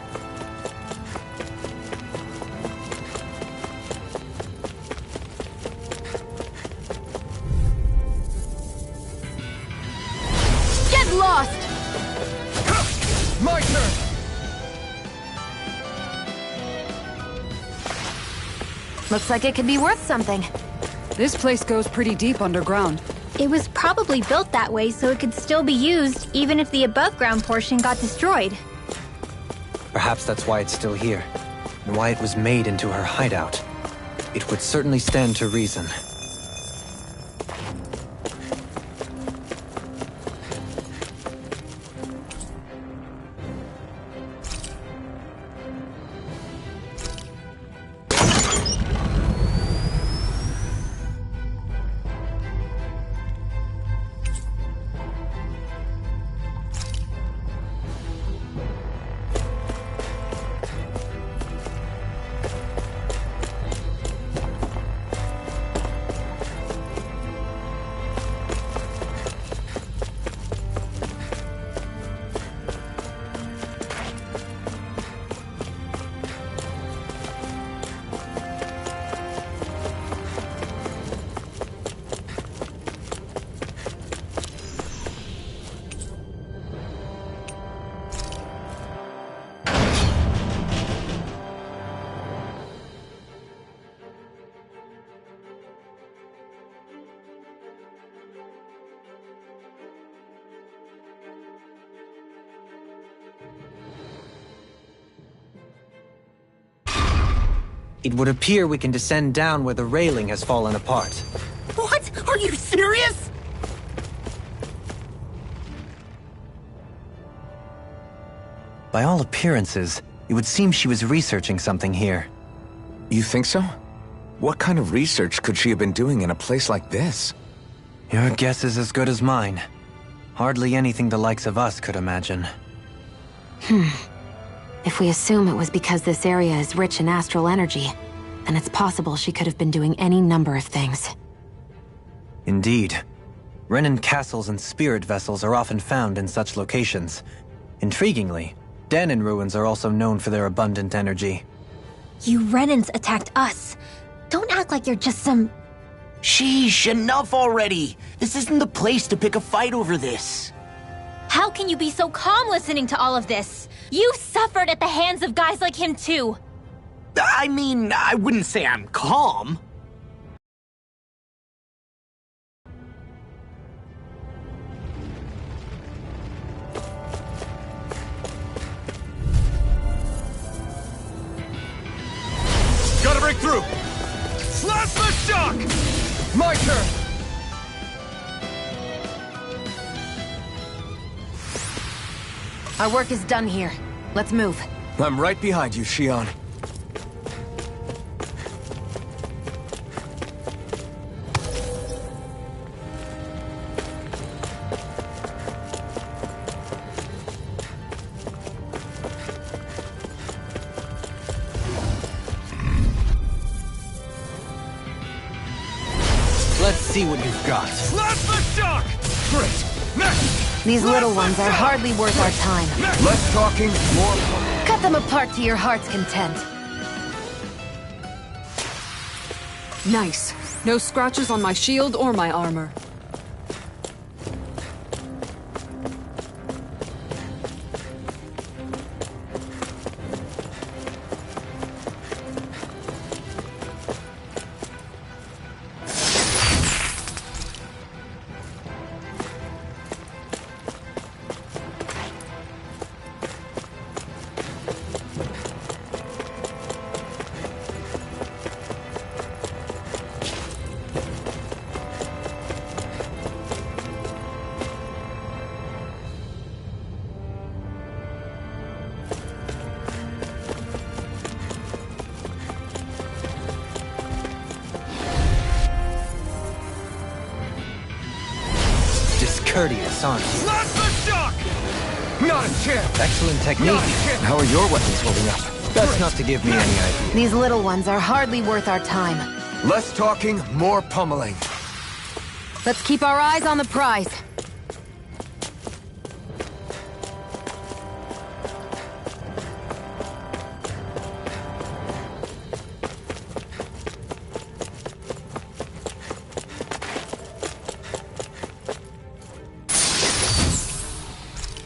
Get lost! My turn! Looks like it could be worth something. This place goes pretty deep underground. It was probably built that way so it could still be used, even if the above-ground portion got destroyed. Perhaps that's why it's still here, and why it was made into her hideout. It would certainly stand to reason. It would appear we can descend down where the railing has fallen apart. What? Are you serious? By all appearances, it would seem she was researching something here. You think so? What kind of research could she have been doing in a place like this? Your guess is as good as mine. Hardly anything the likes of us could imagine. If we assume it was because this area is rich in astral energy, then it's possible she could have been doing any number of things. Indeed. Renan castles and spirit vessels are often found in such locations. Intriguingly, Dahnan ruins are also known for their abundant energy. You Renans attacked us. Don't act like you're just some... Sheesh, enough already! This isn't the place to pick a fight over this. How can you be so calm listening to all of this? You suffered at the hands of guys like him too. I mean, I wouldn't say I'm calm. Gotta break through! Slash the shock! My turn! Our work is done here. Let's move. I'm right behind you, Shion. Let's see what you've got. Slash the shock! Great! Next! These little ones are hardly worth our time. Less talking, more... Cut them apart to your heart's content. Nice. No scratches on my shield or my armor. Discourteous, aren't you? Slash the shock! Not a chance! Excellent technique. How are your weapons holding up? Best not to give me any idea. These little ones are hardly worth our time. Less talking, more pummeling. Let's keep our eyes on the prize.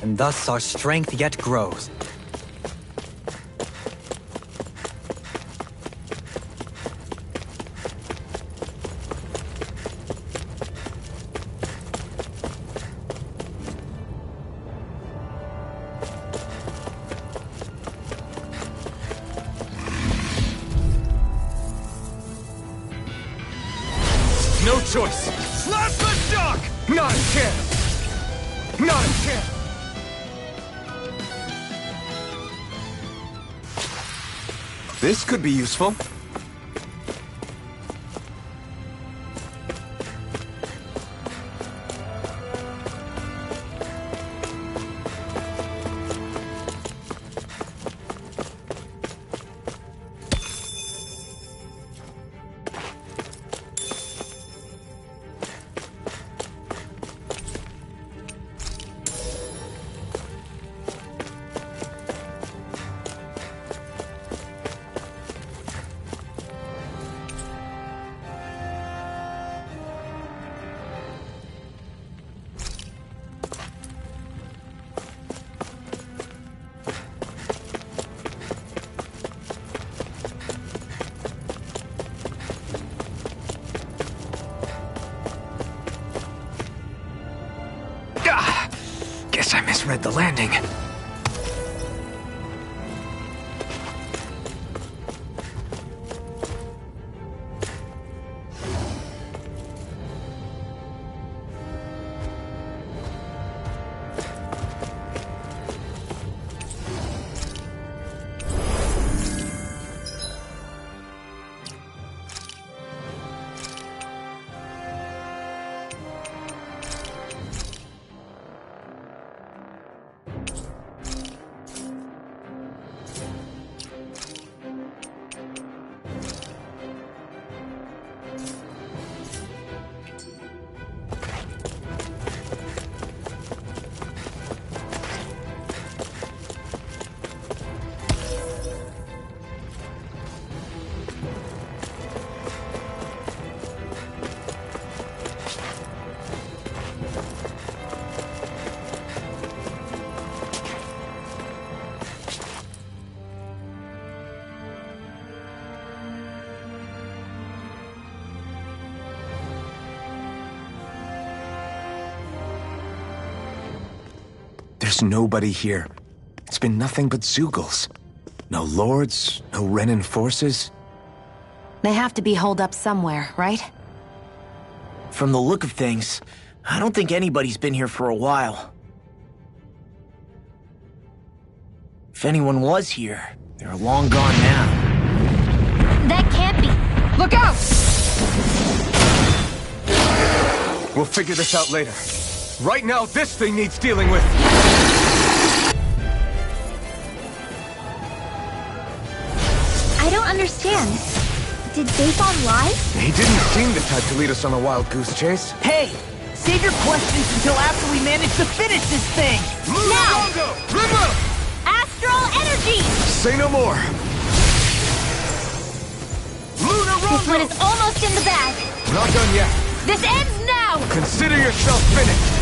And thus our strength yet grows. No choice! Slash the shock! Not a chance! Not a chance! This could be useful. Guess I misread the landing. There's nobody here. It's been nothing but Zeugles. No lords, no Renan forces. They have to be holed up somewhere, right? From the look of things, I don't think anybody's been here for a while. If anyone was here, they're long gone now. That can't be. Look out! We'll figure this out later. Right now, this thing needs dealing with. I don't understand. Did Bayfon lie? He didn't seem the type to lead us on a wild goose chase. Hey, save your questions until after we manage to finish this thing. Now! Rimwell! Astral energy! Say no more. This one is almost in the bag. Not done yet. This ends now! Consider yourself finished.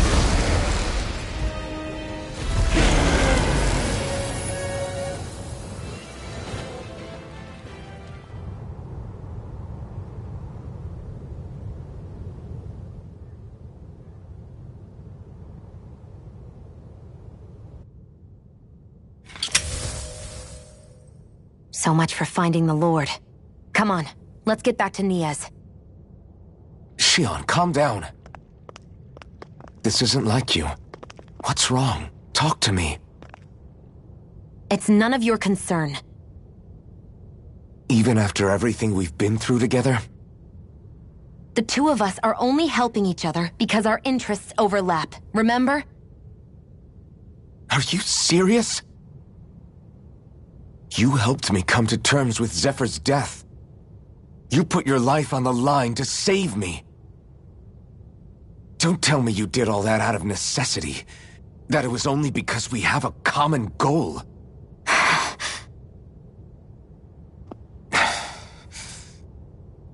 So much for finding the Lord. Come on, let's get back to Niaz. Shionne, calm down. This isn't like you. What's wrong? Talk to me. It's none of your concern. Even after everything we've been through together? The two of us are only helping each other because our interests overlap, remember? Are you serious? You helped me come to terms with Zephyr's death. You put your life on the line to save me. Don't tell me you did all that out of necessity. That it was only because we have a common goal.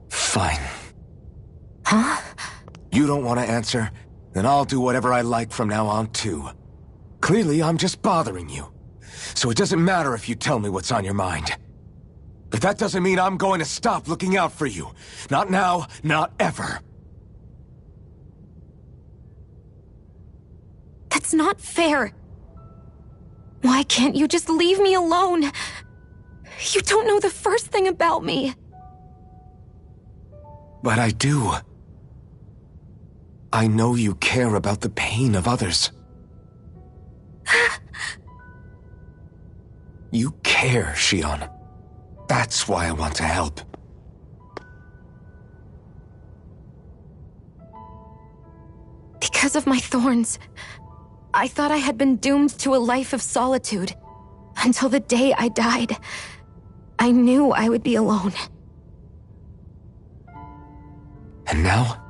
Fine. Huh? You don't want to answer? Then I'll do whatever I like from now on, too. Clearly, I'm just bothering you. So it doesn't matter if you tell me what's on your mind. But that doesn't mean I'm going to stop looking out for you. Not now, not ever. That's not fair. Why can't you just leave me alone? You don't know the first thing about me. But I do. I know you care about the pain of others. You care, Shionne. That's why I want to help. Because of my thorns, I thought I had been doomed to a life of solitude. Until the day I died, I knew I would be alone. And now?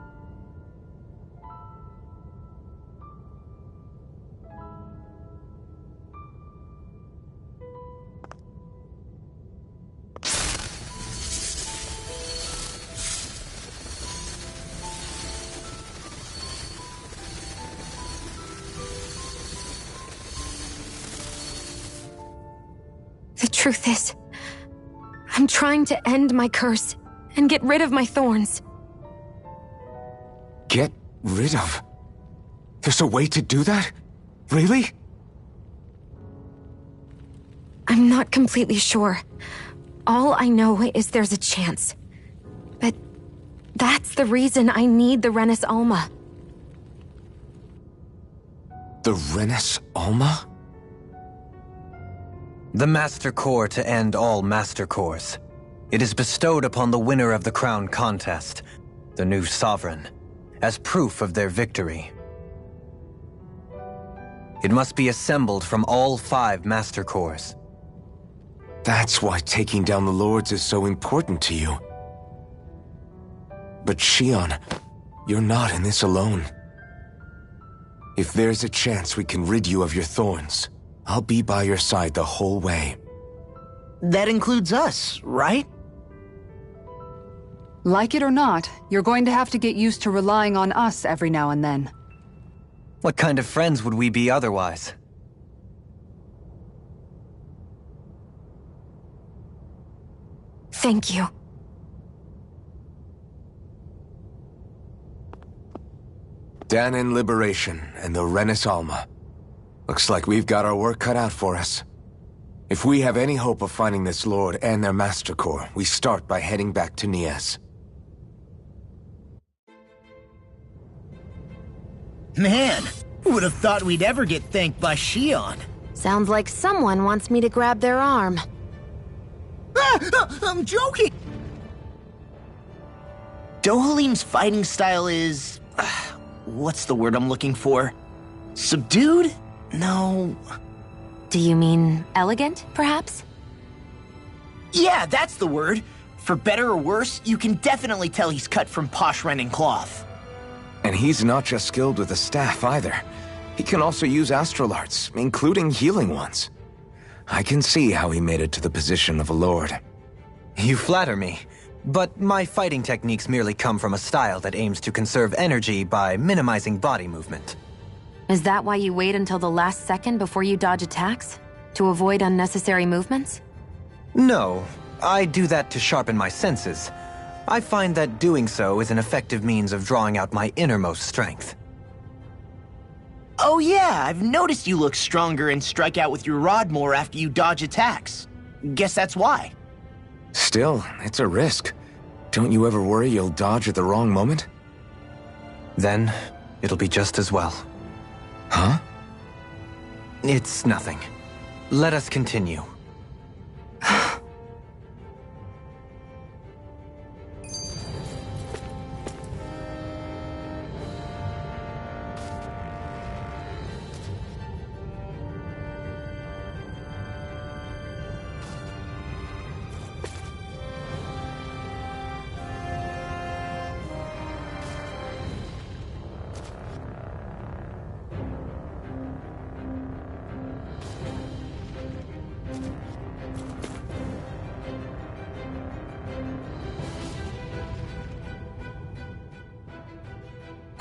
The truth is, I'm trying to end my curse and get rid of my thorns. Get rid of? There's a way to do that? Really? I'm not completely sure. All I know is there's a chance. But that's the reason I need the Renis Alma. The Renis Alma? The Master Core to end all Master Cores. It is bestowed upon the winner of the Crown Contest, the new Sovereign, as proof of their victory. It must be assembled from all 5 Master Cores. That's why taking down the Lords is so important to you. But Shionne, you're not in this alone. If there's a chance we can rid you of your thorns, I'll be by your side the whole way. That includes us, right? Like it or not, you're going to have to get used to relying on us every now and then. What kind of friends would we be otherwise? Thank you. Dahnan Liberation and the Renis Alma. Looks like we've got our work cut out for us. If we have any hope of finding this Lord and their Master Core, we start by heading back to Nies. Man, who would have thought we'd ever get thanked by Shion? Sounds like someone wants me to grab their arm. I'm joking! Dohalim's fighting style is... what's the word I'm looking for? Subdued? No... Do you mean elegant, perhaps? Yeah, that's the word. For better or worse, you can definitely tell he's cut from posh Renin cloth. And he's not just skilled with the staff either. He can also use astral arts, including healing ones. I can see how he made it to the position of a lord. You flatter me, but my fighting techniques merely come from a style that aims to conserve energy by minimizing body movement. Is that why you wait until the last second before you dodge attacks? To avoid unnecessary movements? No, I do that to sharpen my senses. I find that doing so is an effective means of drawing out my innermost strength. Oh yeah, I've noticed you look stronger and strike out with your rod more after you dodge attacks. Guess that's why. Still, it's a risk. Don't you ever worry you'll dodge at the wrong moment? Then, it'll be just as well. Huh? It's nothing. Let us continue.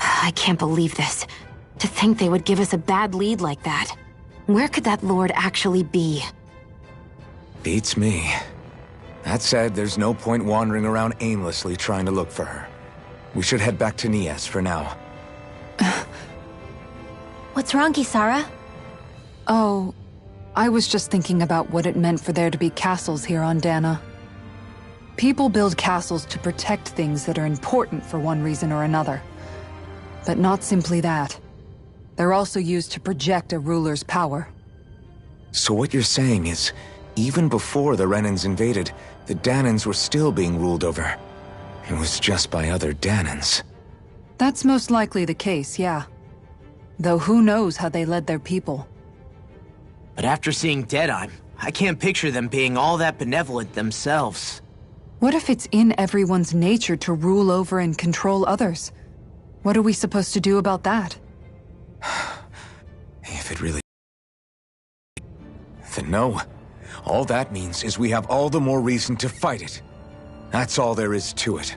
I can't believe this. To think they would give us a bad lead like that. Where could that lord actually be? Beats me. That said, there's no point wandering around aimlessly trying to look for her. We should head back to Nies for now. What's wrong, Kisara? Oh, I was just thinking about what it meant for there to be castles here on Dana. People build castles to protect things that are important for one reason or another. But not simply that. They're also used to project a ruler's power. So what you're saying is, even before the Renins invaded, the Danans were still being ruled over. It was just by other Danans. That's most likely the case, yeah. Though who knows how they led their people. But after seeing Deadeye, I can't picture them being all that benevolent themselves. What if it's in everyone's nature to rule over and control others? What are we supposed to do about that? If it really... Then no. All that means is we have all the more reason to fight it. That's all there is to it.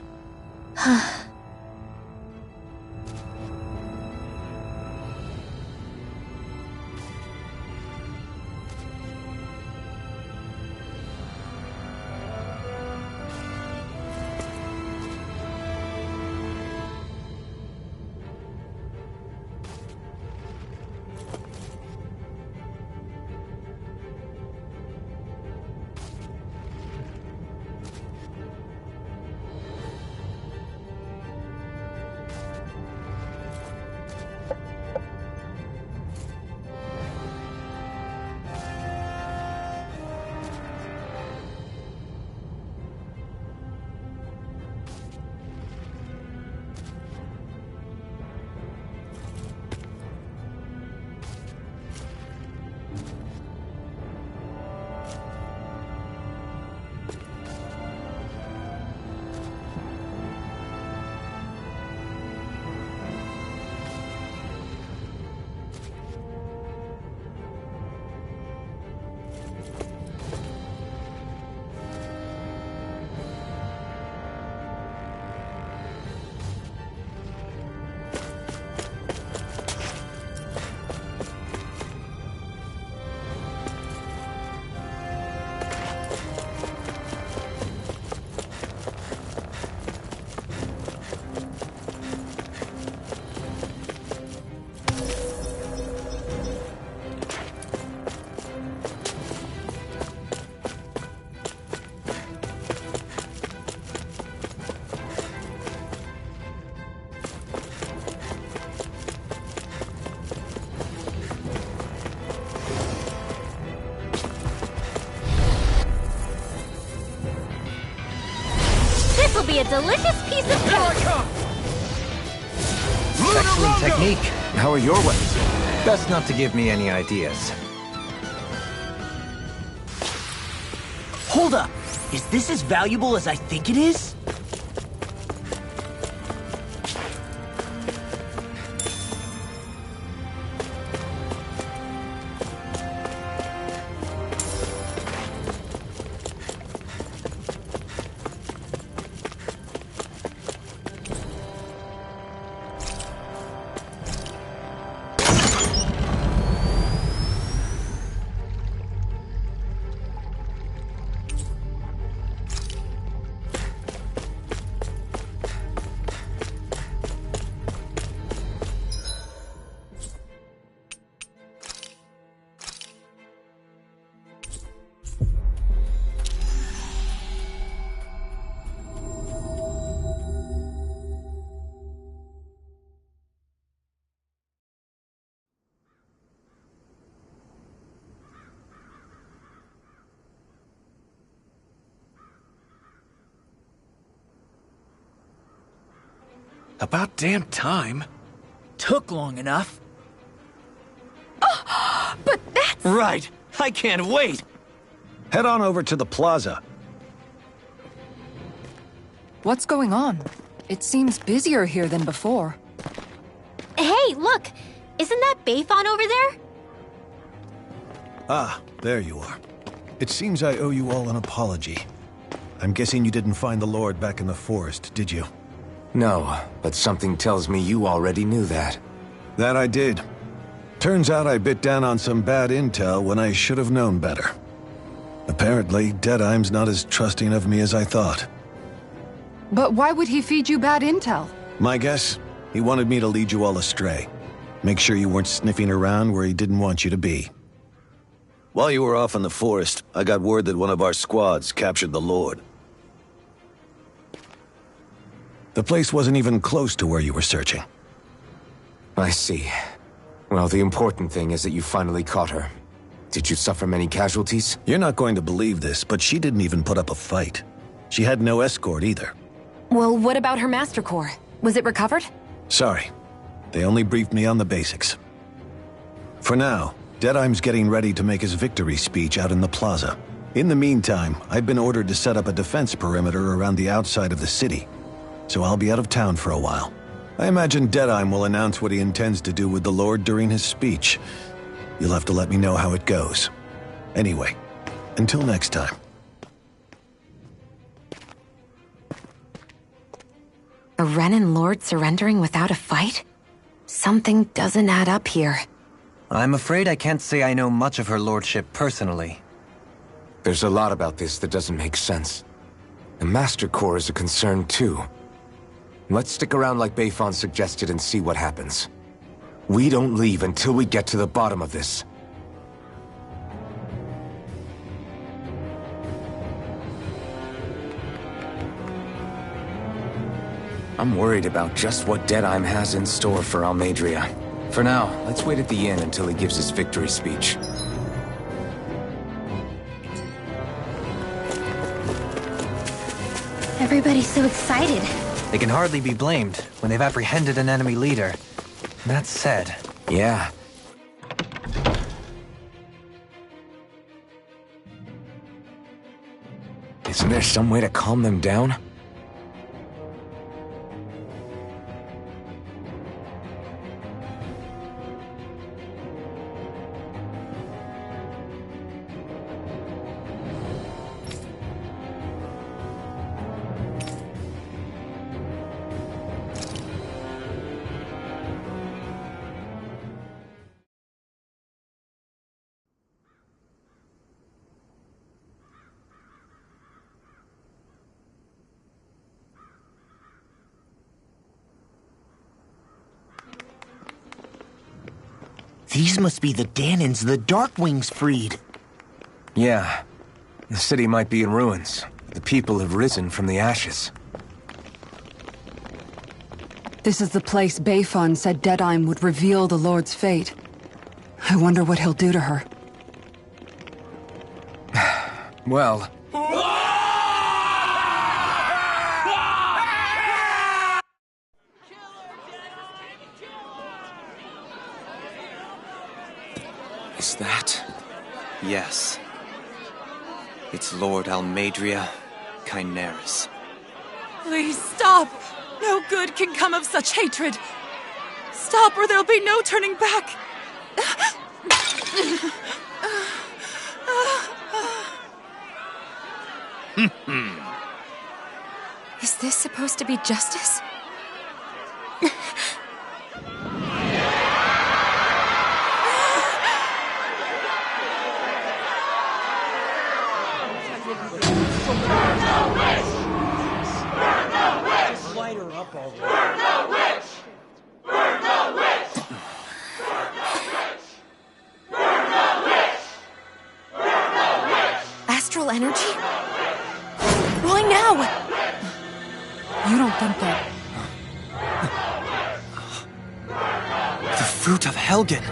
be a delicious piece of Here I food! come! Excellent technique. How are your weapons? Best not to give me any ideas. Hold up! Is this as valuable as I think it is? About damn time. Took long enough. But that's... Right. I can't wait. Head on over to the plaza. What's going on? It seems busier here than before. Hey, look! Isn't that Bayfon over there? Ah, there you are. It seems I owe you all an apology. I'm guessing you didn't find the Lord back in the forest, did you? No, but something tells me you already knew that. That I did. Turns out I bit down on some bad intel when I should have known better. Apparently, Deadeye's not as trusting of me as I thought. But why would he feed you bad intel? My guess? He wanted me to lead you all astray. Make sure you weren't sniffing around where he didn't want you to be. While you were off in the forest, I got word that one of our squads captured the Lord. The place wasn't even close to where you were searching. I see. Well, the important thing is that you finally caught her. Did you suffer many casualties? You're not going to believe this, but she didn't even put up a fight. She had no escort either. Well, what about her Master Core? Was it recovered? Sorry. They only briefed me on the basics. For now, Deadeye's getting ready to make his victory speech out in the plaza. In the meantime, I've been ordered to set up a defense perimeter around the outside of the city, so I'll be out of town for a while. I imagine Deadeye will announce what he intends to do with the Lord during his speech. You'll have to let me know how it goes. Anyway, until next time. A Renan Lord surrendering without a fight? Something doesn't add up here. I'm afraid I can't say I know much of her lordship personally. There's a lot about this that doesn't make sense. The Master Core is a concern too. Let's stick around like Bayfon suggested and see what happens. We don't leave until we get to the bottom of this. I'm worried about just what Deadeye has in store for Almeidrea. For now, let's wait at the inn until he gives his victory speech. Everybody's so excited. They can hardly be blamed when they've apprehended an enemy leader. That said... Yeah. Isn't there some way to calm them down? These must be the Dahnans the Darkwings freed. Yeah. The city might be in ruins. The people have risen from the ashes. This is the place Bayfon said Deadeye would reveal the Lord's fate. I wonder what he'll do to her. Well... Is that? Yes. It's Lord Almadria Kynaris. Please stop! No good can come of such hatred. Stop or there'll be no turning back. Is this supposed to be justice? Astral energy? Why now? You don't think that... The fruit of Helgen!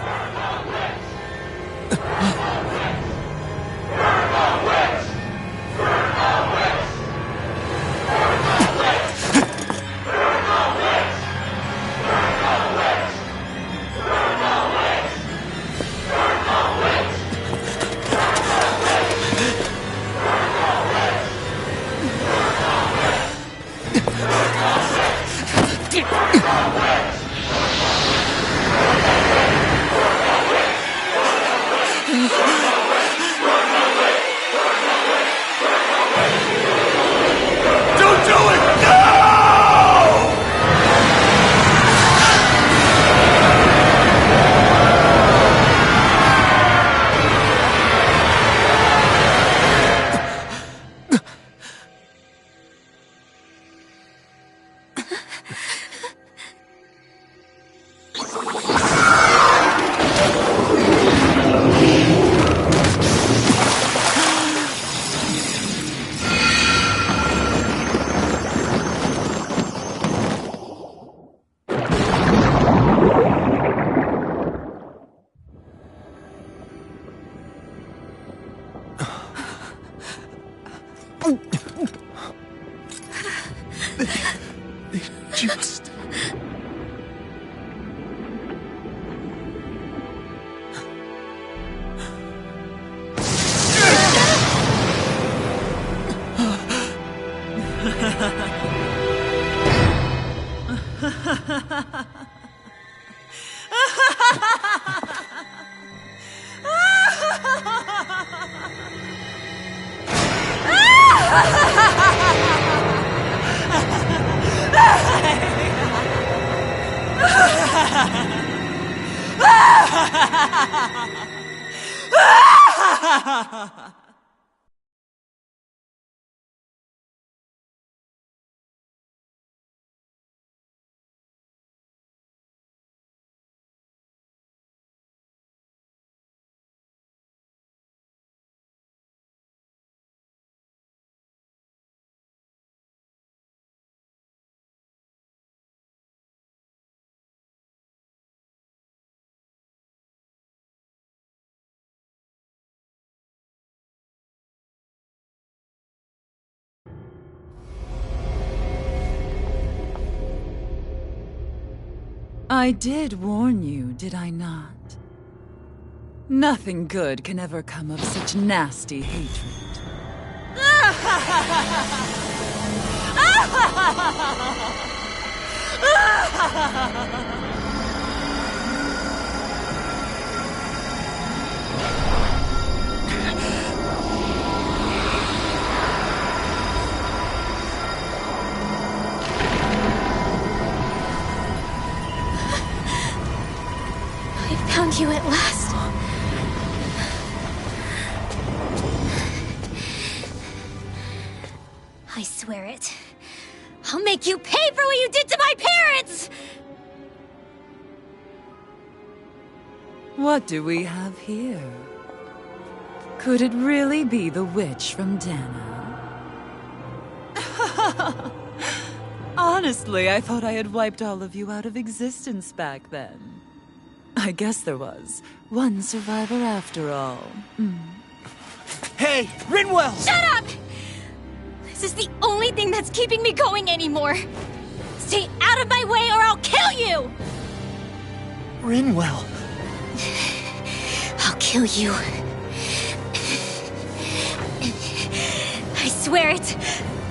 Just... I did warn you, did I not? Nothing good can ever come of such nasty hatred. Found you at last. I swear it. I'll make you pay for what you did to my parents! What do we have here? Could it really be the witch from Dana? Honestly, I thought I had wiped all of you out of existence back then. I guess there was one survivor after all. Hey, Rinwell! Shut up! This is the only thing that's keeping me going anymore. Stay out of my way or I'll kill you! Rinwell. I'll kill kill you. I swear it.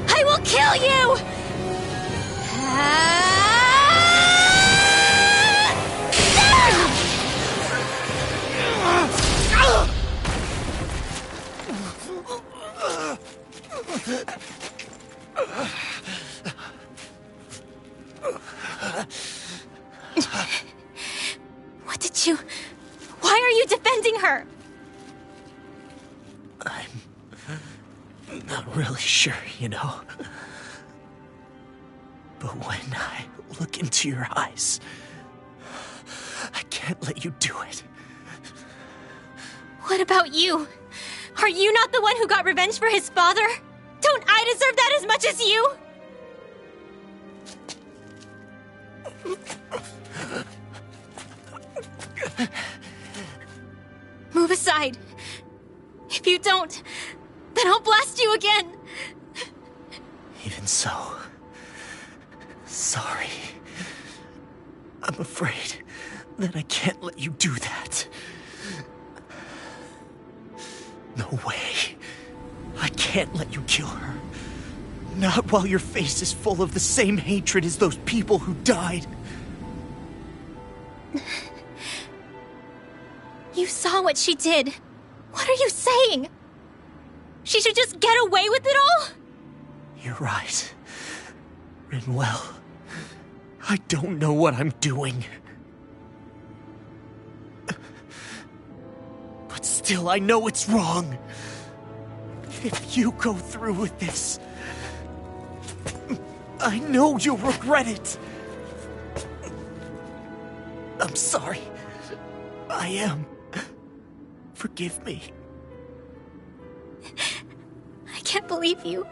I will kill you! What did you... Why are you defending her? I'm not really sure, you know. But when I look into your eyes, I can't let you do it. What about you? Are you not the one who got revenge for his father? Don't I deserve that as much as you? Move aside. If you don't, then I'll blast you again. Even so, sorry. I'm afraid that I can't let you do that. No way. I can't let you kill her. Not while your face is full of the same hatred as those people who died. You saw what she did. What are you saying? She should just get away with it all? You're right. Rinwell. I don't know what I'm doing. But still, I know it's wrong. If you go through with this, I know you'll regret it. I'm sorry. I am. Forgive me. I can't believe you.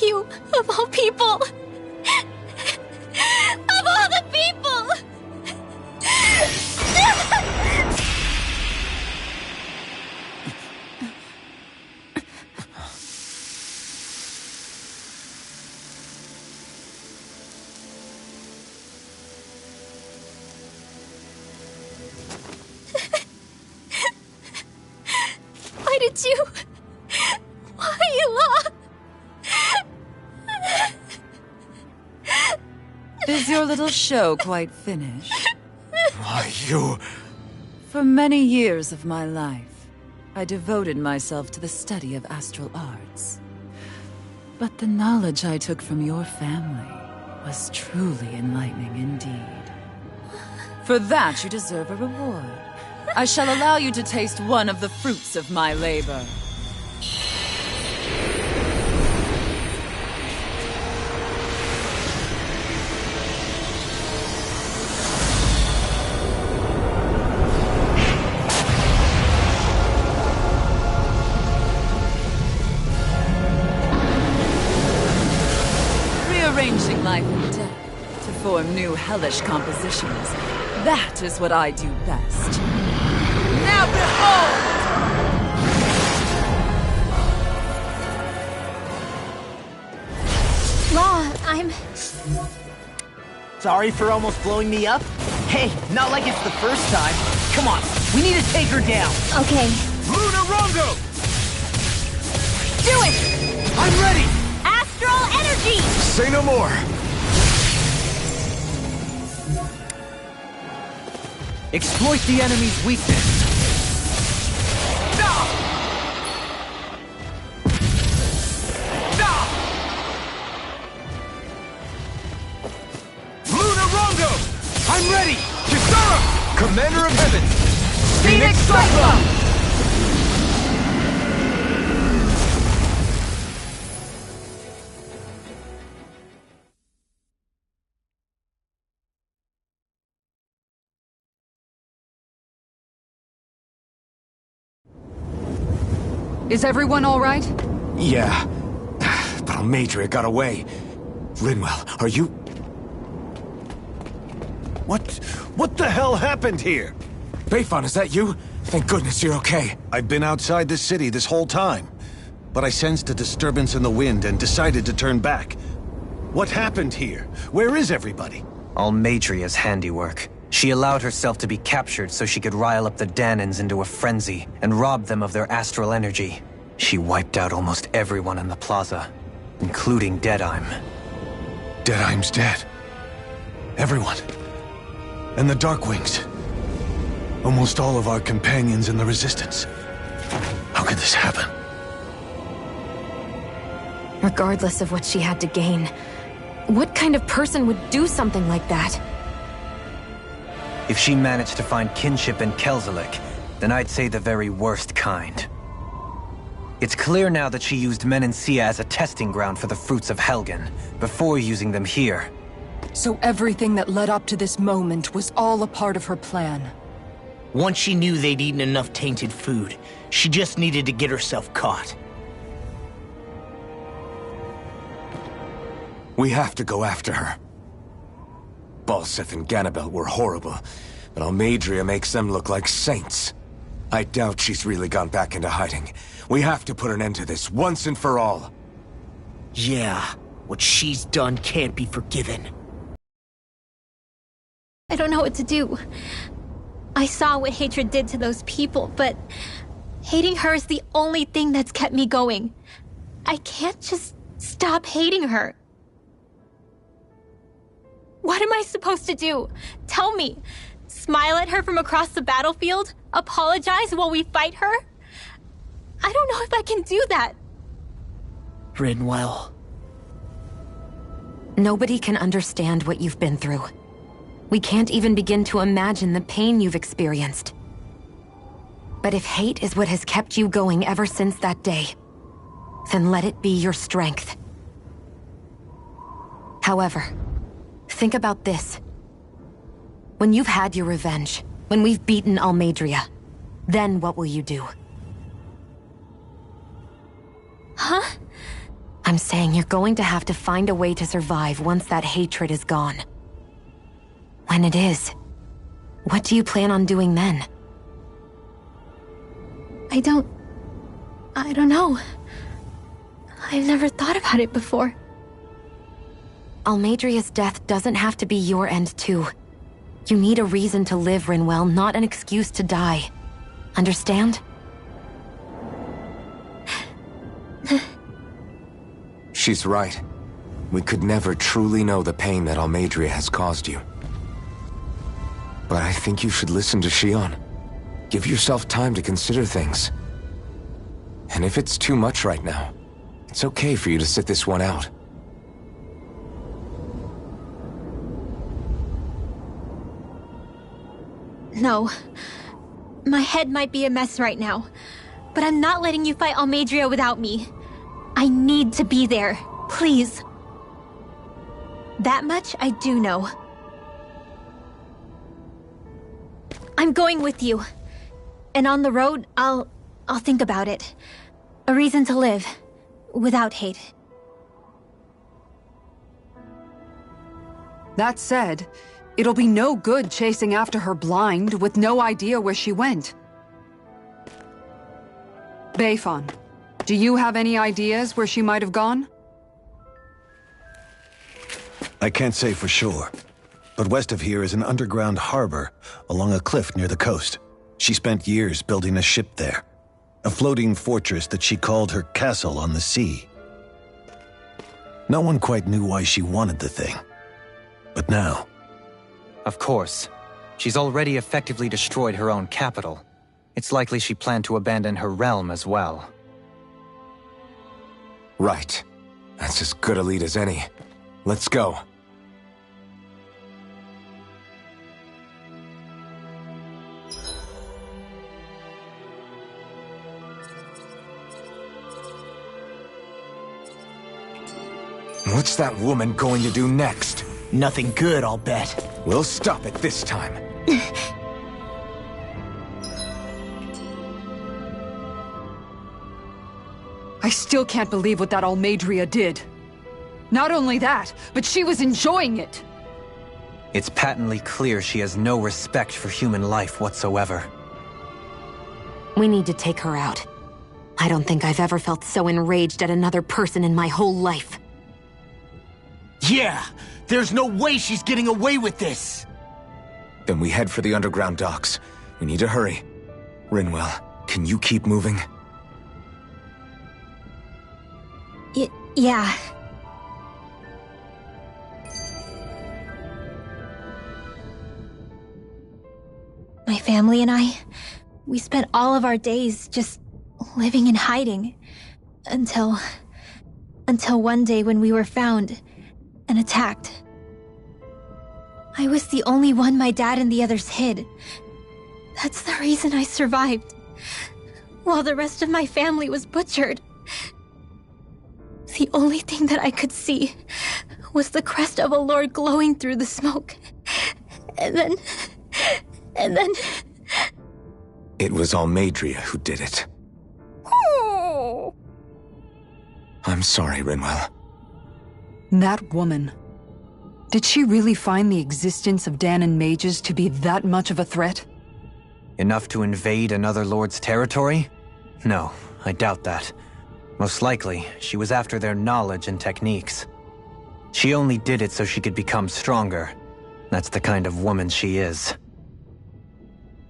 You, of all people. Of all the people! Why did you... Why, Law? Is your little show quite finished? Why, you... For many years of my life, I devoted myself to the study of astral arts. But the knowledge I took from your family was truly enlightening indeed. For that, you deserve a reward. I shall allow you to taste one of the fruits of my labor. Rearranging life and death to form new hellish compositions. That is what I do best. Now behold! Law, I'm... Sorry for almost blowing me up? Hey, not like it's the first time. Come on, we need to take her down. Okay. Luna Rondo! Do it! I'm ready! Astral energy! Say no more! Exploit the enemy's weakness. Luna Rondo! I'm ready! Kisara! Commander of Heaven! Phoenix Cyclone! Is everyone all right? Yeah. But Almeidrea got away. Rinwell, are you... What the hell happened here? Bayfon, is that you? Thank goodness you're okay. I've been outside the city this whole time, but I sensed a disturbance in the wind and decided to turn back. What happened here? Where is everybody? Almeidrea's handiwork. She allowed herself to be captured so she could rile up the Dahnans into a frenzy and rob them of their astral energy. She wiped out almost everyone in the plaza, including Deadheim. Deadheim's dead. Everyone. And the Darkwings. Almost all of our companions in the Resistance. How could this happen? Regardless of what she had to gain, what kind of person would do something like that? If she managed to find kinship in Kelzelik, then I'd say the very worst kind. It's clear now that she used Menancia as a testing ground for the fruits of Helgen, before using them here. So everything that led up to this moment was all a part of her plan. Once she knew they'd eaten enough tainted food, she just needed to get herself caught. We have to go after her. Balseph and Ganabel were horrible, but Almeidrea makes them look like saints. I doubt she's really gone back into hiding. We have to put an end to this, once and for all. Yeah, what she's done can't be forgiven. I don't know what to do. I saw what hatred did to those people, but hating her is the only thing that's kept me going. I can't just stop hating her. What am I supposed to do? Tell me. Smile at her from across the battlefield? Apologize while we fight her? I don't know if I can do that. Rinwell. Nobody can understand what you've been through. We can't even begin to imagine the pain you've experienced. But if hate is what has kept you going ever since that day, then let it be your strength. However, think about this. When you've had your revenge, when we've beaten Almeidrea, then what will you do? Huh? I'm saying you're going to have to find a way to survive once that hatred is gone. When it is, what do you plan on doing then? I don't know. I've never thought about it before. Almeidrea's death doesn't have to be your end too. You need a reason to live, Rinwell, not an excuse to die. Understand? She's right. We could never truly know the pain that Almeidrea has caused you. But I think you should listen to Shionne. Give yourself time to consider things. And if it's too much right now, it's okay for you to sit this one out. No. My head might be a mess right now, but I'm not letting you fight Almeidrea without me. I need to be there. Please. That much I do know. I'm going with you. And on the road, I'll think about it. A reason to live. Without hate. That said, it'll be no good chasing after her blind with no idea where she went. Beifan, do you have any ideas where she might have gone? I can't say for sure, but west of here is an underground harbor along a cliff near the coast. She spent years building a ship there, a floating fortress that she called her castle on the sea. No one quite knew why she wanted the thing, but now... Of course. She's already effectively destroyed her own capital. It's likely she planned to abandon her realm as well. Right. That's as good a lead as any. Let's go. What's that woman going to do next? Nothing good, I'll bet. We'll stop it this time. I still can't believe what that Almeidrea did. Not only that, but she was enjoying it. It's patently clear she has no respect for human life whatsoever. We need to take her out. I don't think I've ever felt so enraged at another person in my whole life. Yeah! There's no way she's getting away with this! Then we head for the underground docks. We need to hurry. Rinwell, can you keep moving? Yeah. My family and I, we spent all of our days just living in hiding. Until one day when we were found and attacked. I was the only one my dad and the others hid. That's the reason I survived. While the rest of my family was butchered. The only thing that I could see was the crest of a lord glowing through the smoke. And then... It was Almeidrea who did it. Oh. I'm sorry, Rinwell. That woman. Did she really find the existence of Dahnan mages to be that much of a threat? Enough to invade another lord's territory? No, I doubt that. Most likely, she was after their knowledge and techniques. She only did it so she could become stronger. That's the kind of woman she is.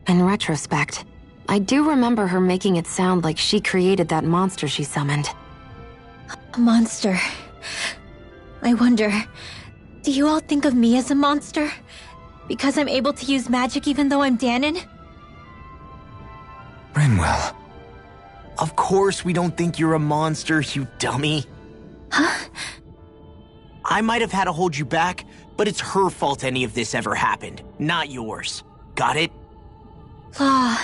In retrospect, I do remember her making it sound like she created that monster she summoned. A monster. I wonder, do you all think of me as a monster? Because I'm able to use magic even though I'm Dahnan? Rinwell. Of course we don't think you're a monster, you dummy. Huh? I might have had to hold you back, but it's her fault any of this ever happened, not yours. Got it? Law,